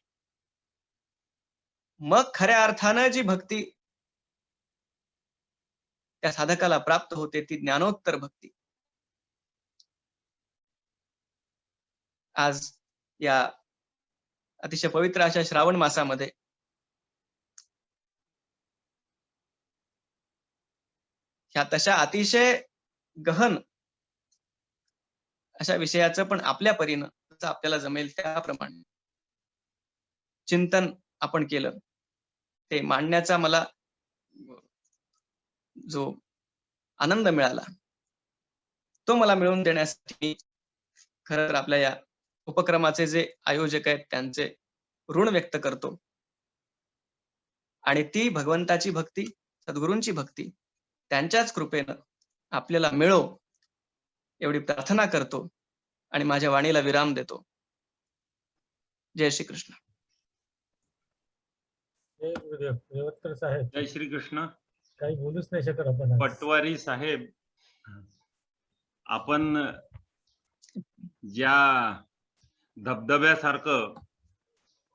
मग खऱ्या अर्थानं जी भक्ती त्या साधकाला प्राप्त होते ती ज्ञानोत्तर भक्ती. आज या अतिशय पवित्र अशा श्रावण मासामध्ये ह्या तशा अतिशय गहन अशा विषयाचं पण आपल्या परीनं जसं आपल्याला जमेल त्याप्रमाणे चिंतन आपण केलं, ते मांडण्याचा मला जो आनंद मिळाला तो मला मिळवून देण्यासाठी खरं तर आपल्या या उपक्रमाचे जे आयोजक आहेत त्यांचे ऋण व्यक्त करतो. आणि ती भगवंताची भक्ती, सद्गुरूंची भक्ती त्यांच्याच कृपेनं आपल्याला मिळो एवढी प्रार्थना करतो आणि माझ्या वाणीला विराम देतो. जय श्री कृष्ण. जय गुरुदेव. रेवतकर साहेब, जय श्री कृष्ण. काही बोलूच नाही शकत आपण आज. पटवारी साहेब, आपण ज्या धबधब्यासारखं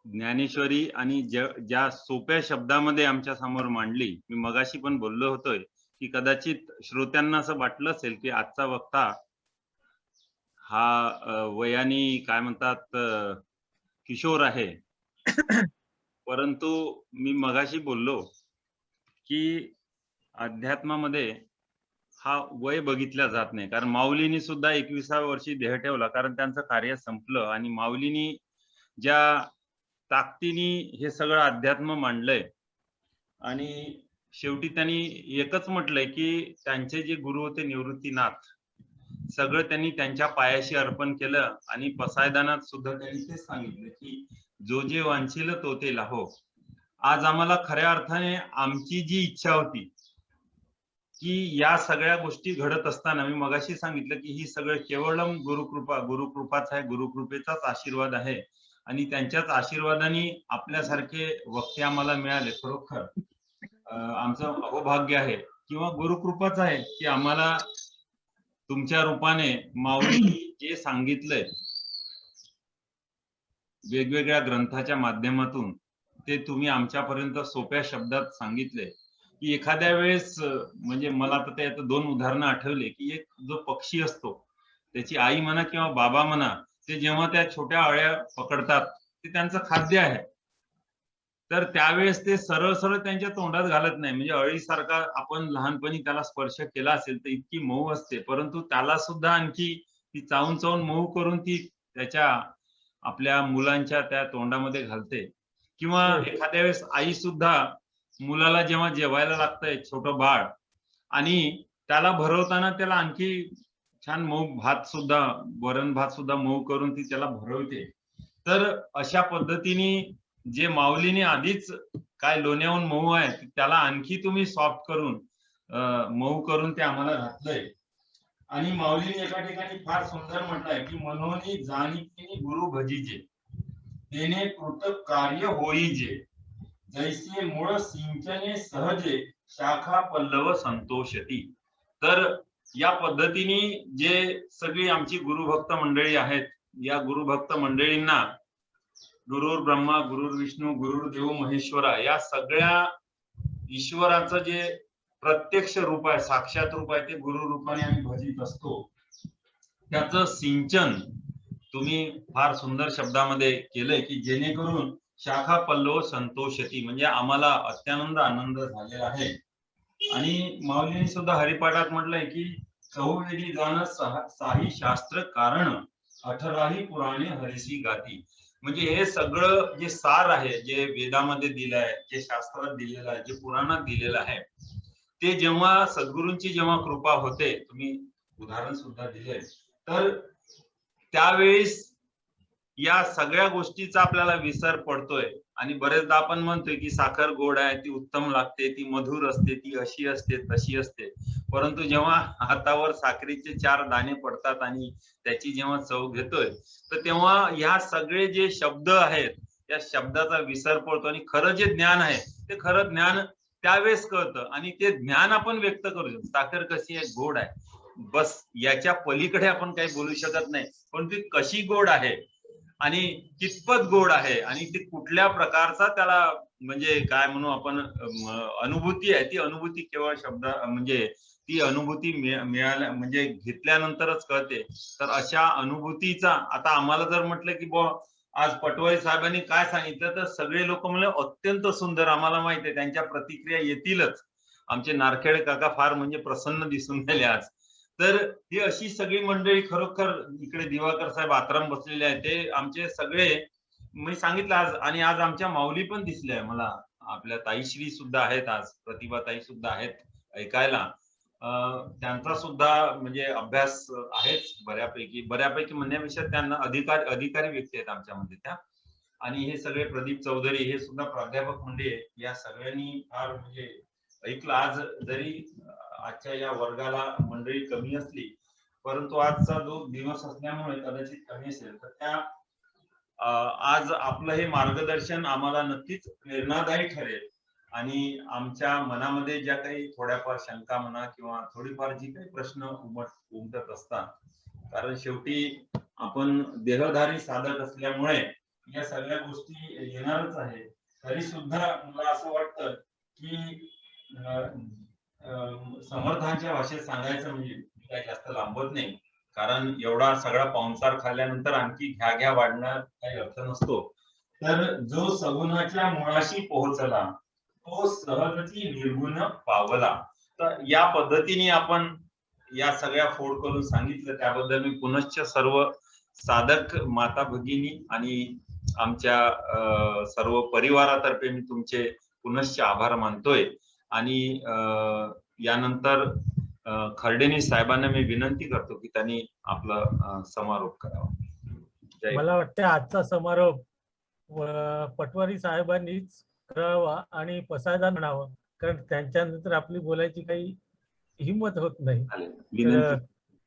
ज्ञानेश्वरी आणि ज्या सोप्या शब्दामध्ये आमच्या समोर मांडली, मी मगाशी पण बोललो होतोय की कदाचित श्रोत्यांना असं वाटलं असेल की आजचा वक्ता हा वयाने काय म्हणतात किशोर आहे, परंतु मी मगाशी बोललो की अध्यात्मामध्ये हा वय बघितला जात नाही. कारण माऊलींनी सुद्धा 21व्या वर्षी देह ठेवला, कारण त्यांचं कार्य संपलं आणि माऊलींनी ज्या ताकदीने हे सगळं अध्यात्म मांडलंय आणि शेवटी त्यांनी एकच म्हटलंय की त्यांचे जे गुरु होते निवृत्तीनाथ, सगळं त्यांनी त्यांच्या पायाशी अर्पण केलं. आणि पसायदानात सुद्धा त्यांनी तेच सांगितलं की जो जे वांछील तो ते लाहो. आज आम्हाला खऱ्या अर्थाने आमची जी इच्छा होती की या सगळ्या गोष्टी घडत असताना, मी मगाशी सांगितलं की ही सगळं केवळम गुरुकृपाच आहे, गुरुकृपेचाच आशीर्वाद आहे आणि त्यांच्याच आशीर्वादाने आपल्यासारखे वक्ते आम्हाला मिळाले. खरोखर आमचं अहोभाग्य आहे किंवा गुरुकृपाच आहे की आम्हाला तुमच्या रूपाने माऊली जे सांगितलंय वेगवेगळ्या ग्रंथाच्या माध्यमातून ते तुम्ही आमच्यापर्यंत सोप्या शब्दात सांगितले की एखाद्या वेळेस म्हणजे मला तर त्यात 2 उदाहरणं आठवले की एक जो पक्षी असतो त्याची आई म्हणा किंवा बाबा म्हणा, ते जेव्हा त्या छोट्या अळ्या पकडतात ते त्यांचं खाद्य आहे, तर त्यावेळेस ते सरळ सरळ त्यांच्या तोंडात घालत नाही. म्हणजे अळीसारखा आपण लहानपणी त्याला स्पर्श केला असेल तर इतकी मऊ असते, परंतु त्याला सुद्धा आणखी ती चावून चावून मऊ करून ती त्याच्या आपल्या मुलांच्या त्या तोंडामध्ये घालते. किंवा एखाद्या वेळेस आई सुद्धा मुलाला जेव्हा जेवायला लागतंय छोटं बाळ आणि त्याला भरवताना त्याला आणखी छान मऊ भात सुद्धा, वरण भात सुद्धा मऊ करून ती त्याला भरवते. तर अशा पद्धतीने जे माऊलीने आधीच काय लोण्याहून मऊ आहे त्याला आणखी तुम्ही सॉफ्ट करून मऊ करून ते आम्हाला घातलंय. आणि माऊलीने एका ठिकाणी फार सुंदर म्हटलंय की मनोनी जाणिकीने गुरु भजीजे, तेने कृत कार्य होईजे, जैसे मूळ सिंचने सहजे, शाखा पल्लव संतोषती. तर या पद्धतीने जे सगळी आमची गुरुभक्त मंडळी आहेत, या गुरुभक्त मंडळींना गुरुर ब्रह्मा, गुरुर विष्णू, गुरुर्देव महेश्वरा या सगळ्या ईश्वराचं जे प्रत्यक्ष रूप आहे, साक्षात रूप आहे, ते गुरु रूपाने आम्ही भजित असतो. त्याचं सिंचन तुम्ही फार सुंदर शब्दामध्ये केलंय की जेणेकरून शाखा पल्लव संतोषती, म्हणजे आम्हाला अत्यानंद आनंद झालेला आहे. आणि माऊलींनी सुद्धा हरिपाठात म्हटलंय की चहुवेदी जाण साही शास्त्र कारण 18ही पुराणे हरिसी गाती. म्हणजे हे सगळं जे सार आहे, जे वेदामध्ये दिलं आहे, जे शास्त्रात दिलेलं आहे, जे पुराणात दिलेलं आहे, ते जेव्हा सद्गुरूंची जेव्हा कृपा होते, तुम्ही उदाहरण सुद्धा दिले, तर त्यावेळेस या सगळ्या गोष्टीचा आपल्याला विसर पडतोय. आणि बरेचदा आपण म्हणतोय की साखर गोड आहे, ती उत्तम लागते, ती मधुर असते, ती अशी असते, तशी असते. परंतु जेव्हा हातावर साखरेचे 4 दाणे पडतात आणि त्याची जेव्हा चव घेतोय, तर तेव्हा ह्या सगळे जे शब्द आहेत, त्या शब्दाचा विसर पडतो आणि खरं जे ज्ञान आहे, ते खरं ज्ञान त्यावेळेस कळतं आणि ते ज्ञान आपण व्यक्त करू शकतो. साखर कशी आहे? गोड आहे. बस याच्या पलीकडे आपण काही बोलू शकत नाही. पण ती कशी गोड आहे आणि कितपत गोड आहे आणि ती कुठल्या प्रकारचा त्याला म्हणजे काय म्हणू आपण अनुभूती आहे, ती अनुभूती केवळ शब्द म्हणजे ती अनुभूती मिळाल्या म्हणजे घेतल्यानंतरच कळते. तर अशा अनुभूतीचा आता आम्हाला जर म्हटलं की बुवा आज पटवारी साहेबांनी काय सांगितलं, तर सगळे लोक म्हणले अत्यंत सुंदर. आम्हाला माहिती आहे त्यांच्या प्रतिक्रिया येतीलच. आमचे नारखेडे काका फार म्हणजे प्रसन्न दिसून राहिले आज. तर ही अशी सगळी मंडळी खरोखर इकडे दिवाकर साहेब आत्राम बसलेले आहेत, ते आमचे सगळे मी सांगितलं आज. आणि आज आमच्या माऊली पण दिसल्या मला, आपल्या ताईश्री सुद्धा आहेत, आज प्रतिभा ताई सुद्धा आहेत ऐकायला. त्यांचा सुद्धा म्हणजे अभ्यास आहेच बऱ्यापैकी म्हणण्यापेक्षा त्यांना अधिकारी व्यक्ती आहेत आमच्यामध्ये त्या. आणि हे सगळे प्रदीप चौधरी हे सुद्धा प्राध्यापक मंडळी आहेत. या सगळ्यांनी फार म्हणजे ऐकलं. आज जरी आजच्या या वर्गाला मंडळी कमी असली, परंतु आजचा जो दिवस असल्यामुळे कदाचित कमी असेल, तर त्या आज आपलं हे मार्गदर्शन आम्हाला नक्कीच प्रेरणादायी ठरेल. आणि आमच्या मनामध्ये ज्या काही थोड्याफार शंका म्हणा किंवा थोडीफार जी काही प्रश्न उमटत असतात, कारण शेवटी आपण देहधारी साधक असल्यामुळे या सगळ्या गोष्टी येणारच आहे. तरी सुद्धा मला असं वाटतं की समर्थांच्या भाषेत सांगायचं म्हणजे काही जास्त लांबत नाही, कारण एवढा सगळा पाहुणचार खाल्ल्यानंतर आणखी घ्या वाढणार काही अर्थ नसतो. तर जो सगुणाच्या मुळाशी पोहोचला, तो सहजची निर्गुण पावला. तर या पद्धतीने आपण या सगळ्या फोड करून सांगितलं, त्याबद्दल मी पुनश्च सर्व साधक माता भगिनी आणि आमच्या सर्व परिवारातर्फे मी तुमचे पुनश्च आभार मानतोय. आणि यानंतर खर्डेनी साहेबांना मी विनंती करतो की त्यांनी आपला समारोप करावा. मला वाटतं आजचा समारोप पटवारी साहेबांनीच करावा आणि पसायदान म्हणावं, कारण त्यांच्यानंतर आपली बोलायची काही हिंमत होत नाही.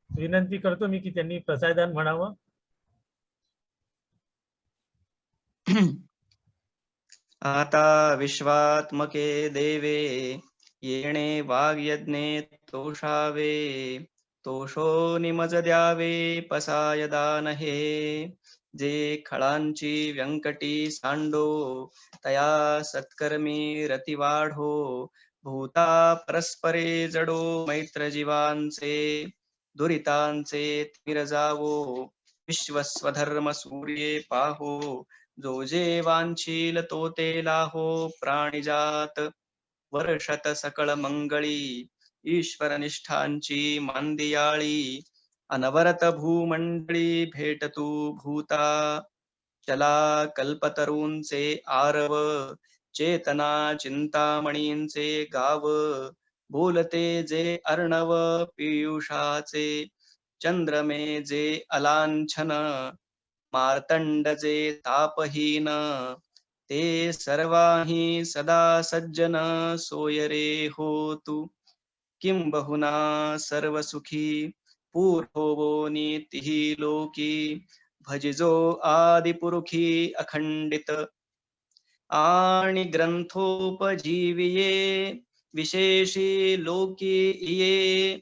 विनंती करतो मी की त्यांनी पसायदान म्हणावं. आता विश्वात्मके देवे येणे वाग्यज्ञे तोषावे, तोषो निमज द्यावे पसायदान हे. जे खळांची व्यंकटी सांडो, तया सत्कर्मी रती वाढो. भूता परस्परे जडो मैत्र जीवांचे, दुरितांचे तिमिर जावो. विश्वस्वधर्म सूर्ये पाहो, जो जे वांछील तो ते लाहो. प्राणिजात वर्षत सकळ मंगळी, ईश्वर निष्ठांची मांदियाळी. अनवरत भूमंडळी भेटतू भूता, चला कल्पतरूंचे आरव. चेतना चिंतामणींचे गाव, बोलते जे अर्णव पियुषाचे. चंद्रमे जे अलांछन, मार्तंड जे तापहीन. ते सर्वाही सदा सज्जन सोय रे होतु. किंबहुना सर्व सुखी पूर्वो नीतिही लोकी. भजिजो आदिपुरुखी अखंडित, आणि ग्रंथोपजीविये विशेषी लोकी ये.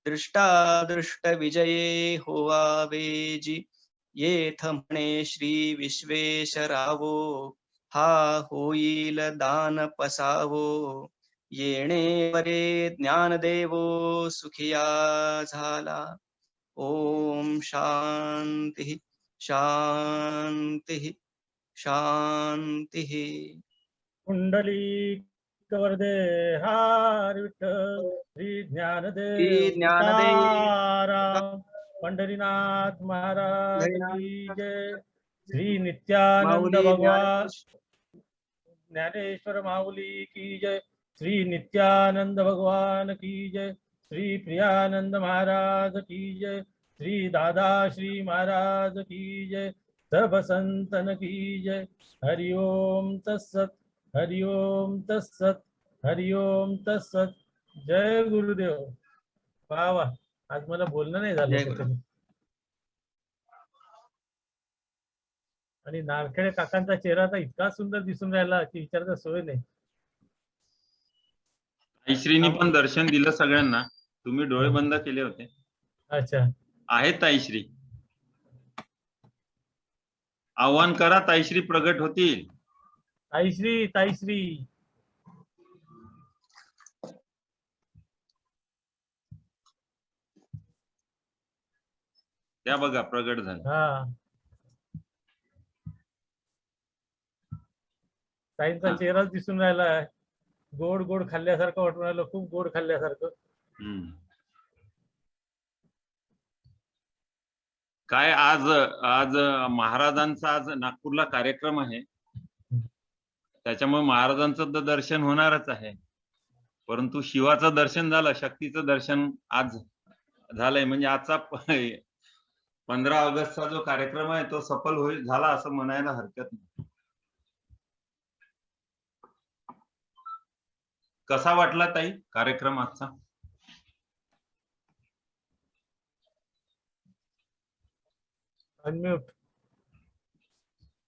दृष्टादृष्ट विजये होवावेजी, येथ म्हणे श्री विश्वेशरावो. हा होईल दान पसावो, येणे वरे ज्ञानदेवो सुखिया झाला. ओम शांती. शांतिः शांतिः। कुंडली वरदे हार विठ्ठल श्री श्री ज्ञानदेव ज्ञानदेव तुकाराम पंढरीनाथ महाराज की जय। श्री नित्यानंद माऊली भगवान ज्ञानेश्वर ज्ञानेश्वर माऊली की जय। श्री नित्यानंद भगवान की जय। श्री प्रियानंद महाराज की जय। श्री दादा श्री महाराज की जय। सब संतन की जय। हरि ओम तत्सत हरि ओम तत्सत हरि ओम तत्सत। जय गुरुदेव। वा वा, आज मला बोलणं नाही झालं जय कुठे. गुरु. आणि नारखेडे काकांचा चेहरा तर इतका सुंदर दिसून राहिला की विचारायचा सोय नाही. ताईश्रीनी पण दर्शन दिलं सगळ्यांना. तुम्ही डोळे बंद केले होते. अच्छा, आहेत ताईश्री. आव्हान करा, ताईश्री प्रगट होतील. ताईश्री ताईश्री. त्या बघा प्रगट झाल्या. हा, ताईंचा चेहराच दिसून राहिला. गोड गोड खाल्ल्यासारखं वाटून राहिलं, खूप गोड खाल्ल्यासारखं. काय आज आज महाराजांचा आज नागपूरला कार्यक्रम आहे, त्याच्यामुळे महाराजांचं तर दर्शन होणारच आहे. परंतु शिवाचं दर्शन झालं, शक्तीचं दर्शन आज झालंय. म्हणजे आजचा 15 ऑगस्टचा जो कार्यक्रम आहे तो सफल होईल झाला असं म्हणायला हरकत नाही. कसा वाटला ताई कार्यक्रम आजचा?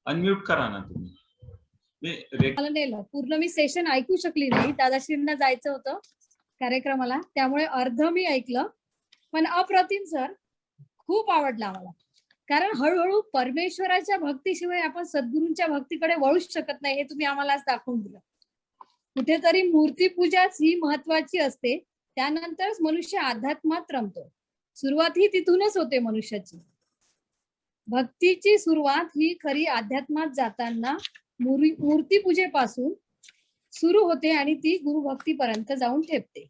अनम्यूट करा ना तुम्ही. मला नेलं पूर्ण मी सेशन ऐकू शकली नाही. दादाश्रींना जायचं होतं कार्यक्रमाला, त्यामुळे अर्ध मी ऐकलं. पण अप्रतिम सर, खूप आवडला आम्हाला. कारण हळूहळू परमेश्वराच्या भक्तीशिवाय आपण सद्गुरूंच्या भक्तीकडे वळूच शकत नाही, हे तुम्ही आम्हाला आज दाखवून दिलं. कुठेतरी मूर्तीपूजाच ही महत्वाची असते, त्यानंतरच मनुष्य अध्यात्मात रमतो. सुरुवात ही तिथूनच होते मनुष्याची. भक्तीची सुरुवात ही खरी अध्यात्मात जाताना मूर्तीपूजेपासून सुरू होते आणि ती गुरुभक्तीपर्यंत जाऊन ठेपते.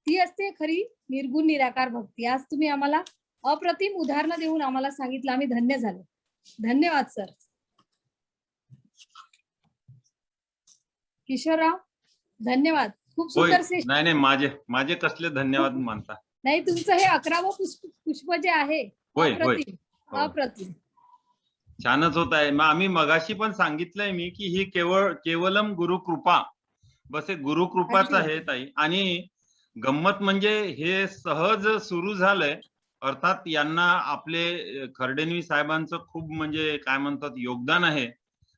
ती असते खरी निर्गुण निराकार भक्ती. आज तुम्ही आम्हाला अप्रतिम उदाहरणं देऊन आम्हाला सांगितलं, आम्ही धन्य झालो. धन्यवाद सर. किशोरराव धन्यवाद. खूप सुंदर सेशन. नाही नाही, माझे कसले धन्यवाद मानता. नाही, तुमचं हे 11वं पुष्प जे आहे अप्रतिम अप्रतिम छानच होत आहे. आम्ही मगाशी पण सांगितलंय मी की ही केवलम गुरुकृपा, बस एक गुरुकृपाच आहे ताई. आणि गंमत म्हणजे हे सहज सुरू झालंय. अर्थात यांना आपले खर्डेनवी साहेबांचं खूप म्हणजे काय म्हणतात योगदान आहे.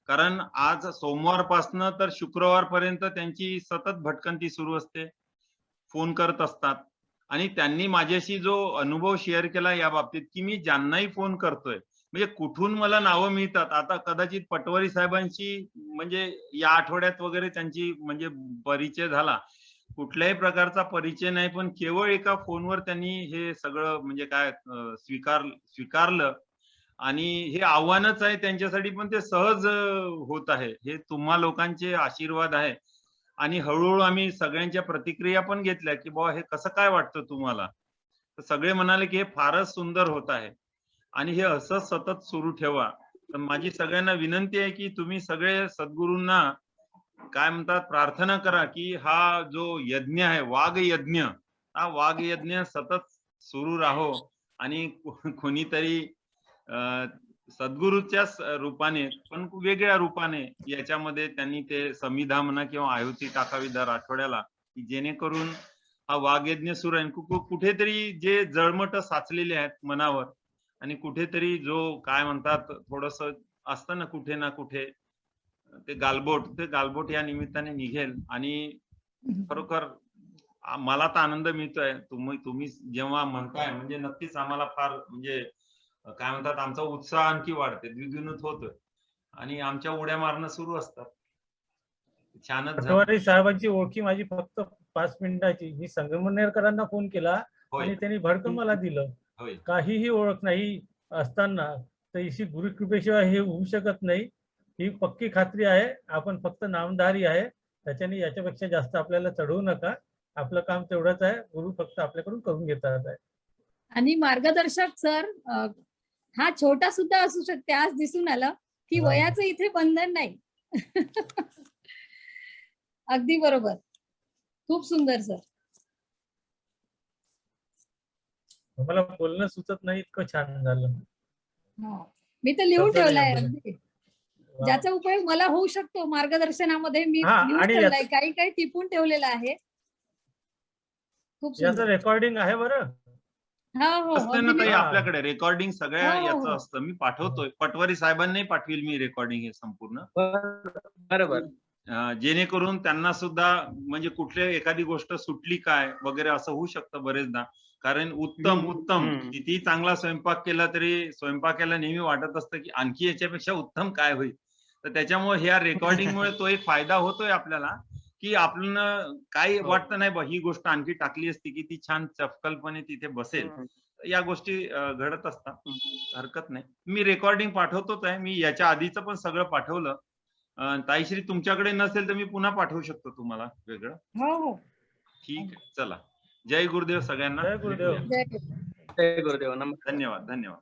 कारण आज सोमवारपासनं तर शुक्रवारपर्यंत त्यांची सतत भटकंती सुरू असते, फोन करत असतात. आणि त्यांनी माझ्याशी जो अनुभव शेअर केला या बाबतीत की मी ज्यांनाही फोन करतोय म्हणजे कुठून मला नावं मिळतात. आता कदाचित पटवारी साहेबांशी म्हणजे या आठवड्यात वगैरे त्यांची म्हणजे परिचय झाला, कुठल्याही प्रकारचा परिचय नाही, पण केवळ एका फोनवर त्यांनी हे सगळं म्हणजे काय स्वीकारलं. आणि हे आव्हानच आहे त्यांच्यासाठी, पण ते सहज होत आहे. हे तुम्हा लोकांचे आशीर्वाद आहे. आणि हळूहळू आम्ही सगळ्यांच्या प्रतिक्रिया पण घेतल्या की बाबा हे कसं काय वाटतं तुम्हाला. तर सगळे म्हणाले की हे फारच सुंदर होत आहे आणि हे असं सतत सुरू ठेवा. तर माझी सगळ्यांना विनंती आहे की तुम्ही सगळे सद्गुरूंना काय म्हणतात प्रार्थना करा की हा जो यज्ञ आहे, वाघ यज्ञ, हा वाघ यज्ञ सतत सुरू राहो. आणि कोणीतरी सद्गुरूच्या रूपाने पण वेगळ्या रूपाने याच्यामध्ये त्यांनी ते समिधा म्हणा किंवा आहुती टाकावी दर आठवड्याला, की जेणेकरून हा वाघयज्ञ सुरू आहे. कुठेतरी जे जळमट साचलेले आहेत मनावर आणि कुठेतरी जो काय म्हणतात थोडस असतं ना कुठे ना कुठे ते गालबोट या निमित्ताने निघेल. आणि खरोखर मला तर आनंद मिळतोय. तुम्ही जेव्हा म्हणताय म्हणजे नक्कीच आम्हाला फार म्हणजे काय म्हणतात आमचा उत्साह आणखी वाढते, द्विगुणित होतोय आणि आमच्या उड्या मारणं सुरू असतात. छानच झालं. पटवारी साहेबांची ओळखी माझी फक्त 5 मिनिटाची. मी संगमनेरकरांना फोन केला आणि त्यांनी भडकं मला दिलं. काहीही ओळख नाही असताना तैशी गुरुकृपेशिवाय हे होऊ शकत नाही. ही पक्की खात्री आहे. आपण फक्त नामधारी आहे, त्याच्याने याच्यापेक्षा जास्त आपल्याला चढवू नका. आपलं काम तेवढंच आहे, गुरु फक्त आपल्याकडून करून घेतात आहे. आणि मार्गदर्शक सर हा छोटा सुद्धा असू शकते. आज दिसून आलं की हा. वयाचं इथे बंधन नाही. अगदी बरोबर. खूप सुंदर सर. मला बोलणं सुचत नाही, इतकं छान झालं. मी तर लिहून शब्द नाही ठेवलाय आहे. अगदी. ज्याचा उपयोग मला होऊ शकतो मार्गदर्शनामध्ये मी हा, लिहून आणि ठेवलाय. काही काही टिपून ठेवलेलं आहे. खूप याचं सुंदर. रेकॉर्डिंग आहे बरं. हो असते ना अगदी ताई मी- हा. आपल्याकडे रेकॉर्डिंग सगळ्या हो, हो, याचं हो. असतं. मी पाठवतोय. पटवारी साहेबांनाही पाठवेल मी रेकॉर्डिंग हे संपूर्ण. बरोबर. जेणेकरून त्यांना सुद्धा म्हणजे कुठल्या एखादी गोष्ट सुटली काय वगैरे असं होऊ शकतं बरेचदा. कारण उत्तम किती चांगला स्वयंपाक केला तरी स्वयंपाकाला नेहमी वाटत असतं की आणखी याच्यापेक्षा उत्तम काय होईल. तर त्याच्यामुळे ह्या रेकॉर्डिंगमुळे तो एक फायदा होतोय आपल्याला की आपल्याला काही हो. वाटतं नाही बा ही गोष्ट आणखी टाकली असती की ती छान चपकलपणे तिथे बसेल. या गोष्टी घडत असतात. हरकत नाही. मी रेकॉर्डिंग पाठवतोच आहे. मी याच्या आधीचं पण सगळं पाठवलं. ताईश्री तुमच्याकडे नसेल तर मी पुन्हा पाठवू शकतो तुम्हाला वेगळं. हो. ठीक आहे. चला. जय गुरुदेव सगळ्यांना. जय गुरुदेव. जय गुरु. जय गुरुदेव. नमस्कार. धन्यवाद. धन्यवाद.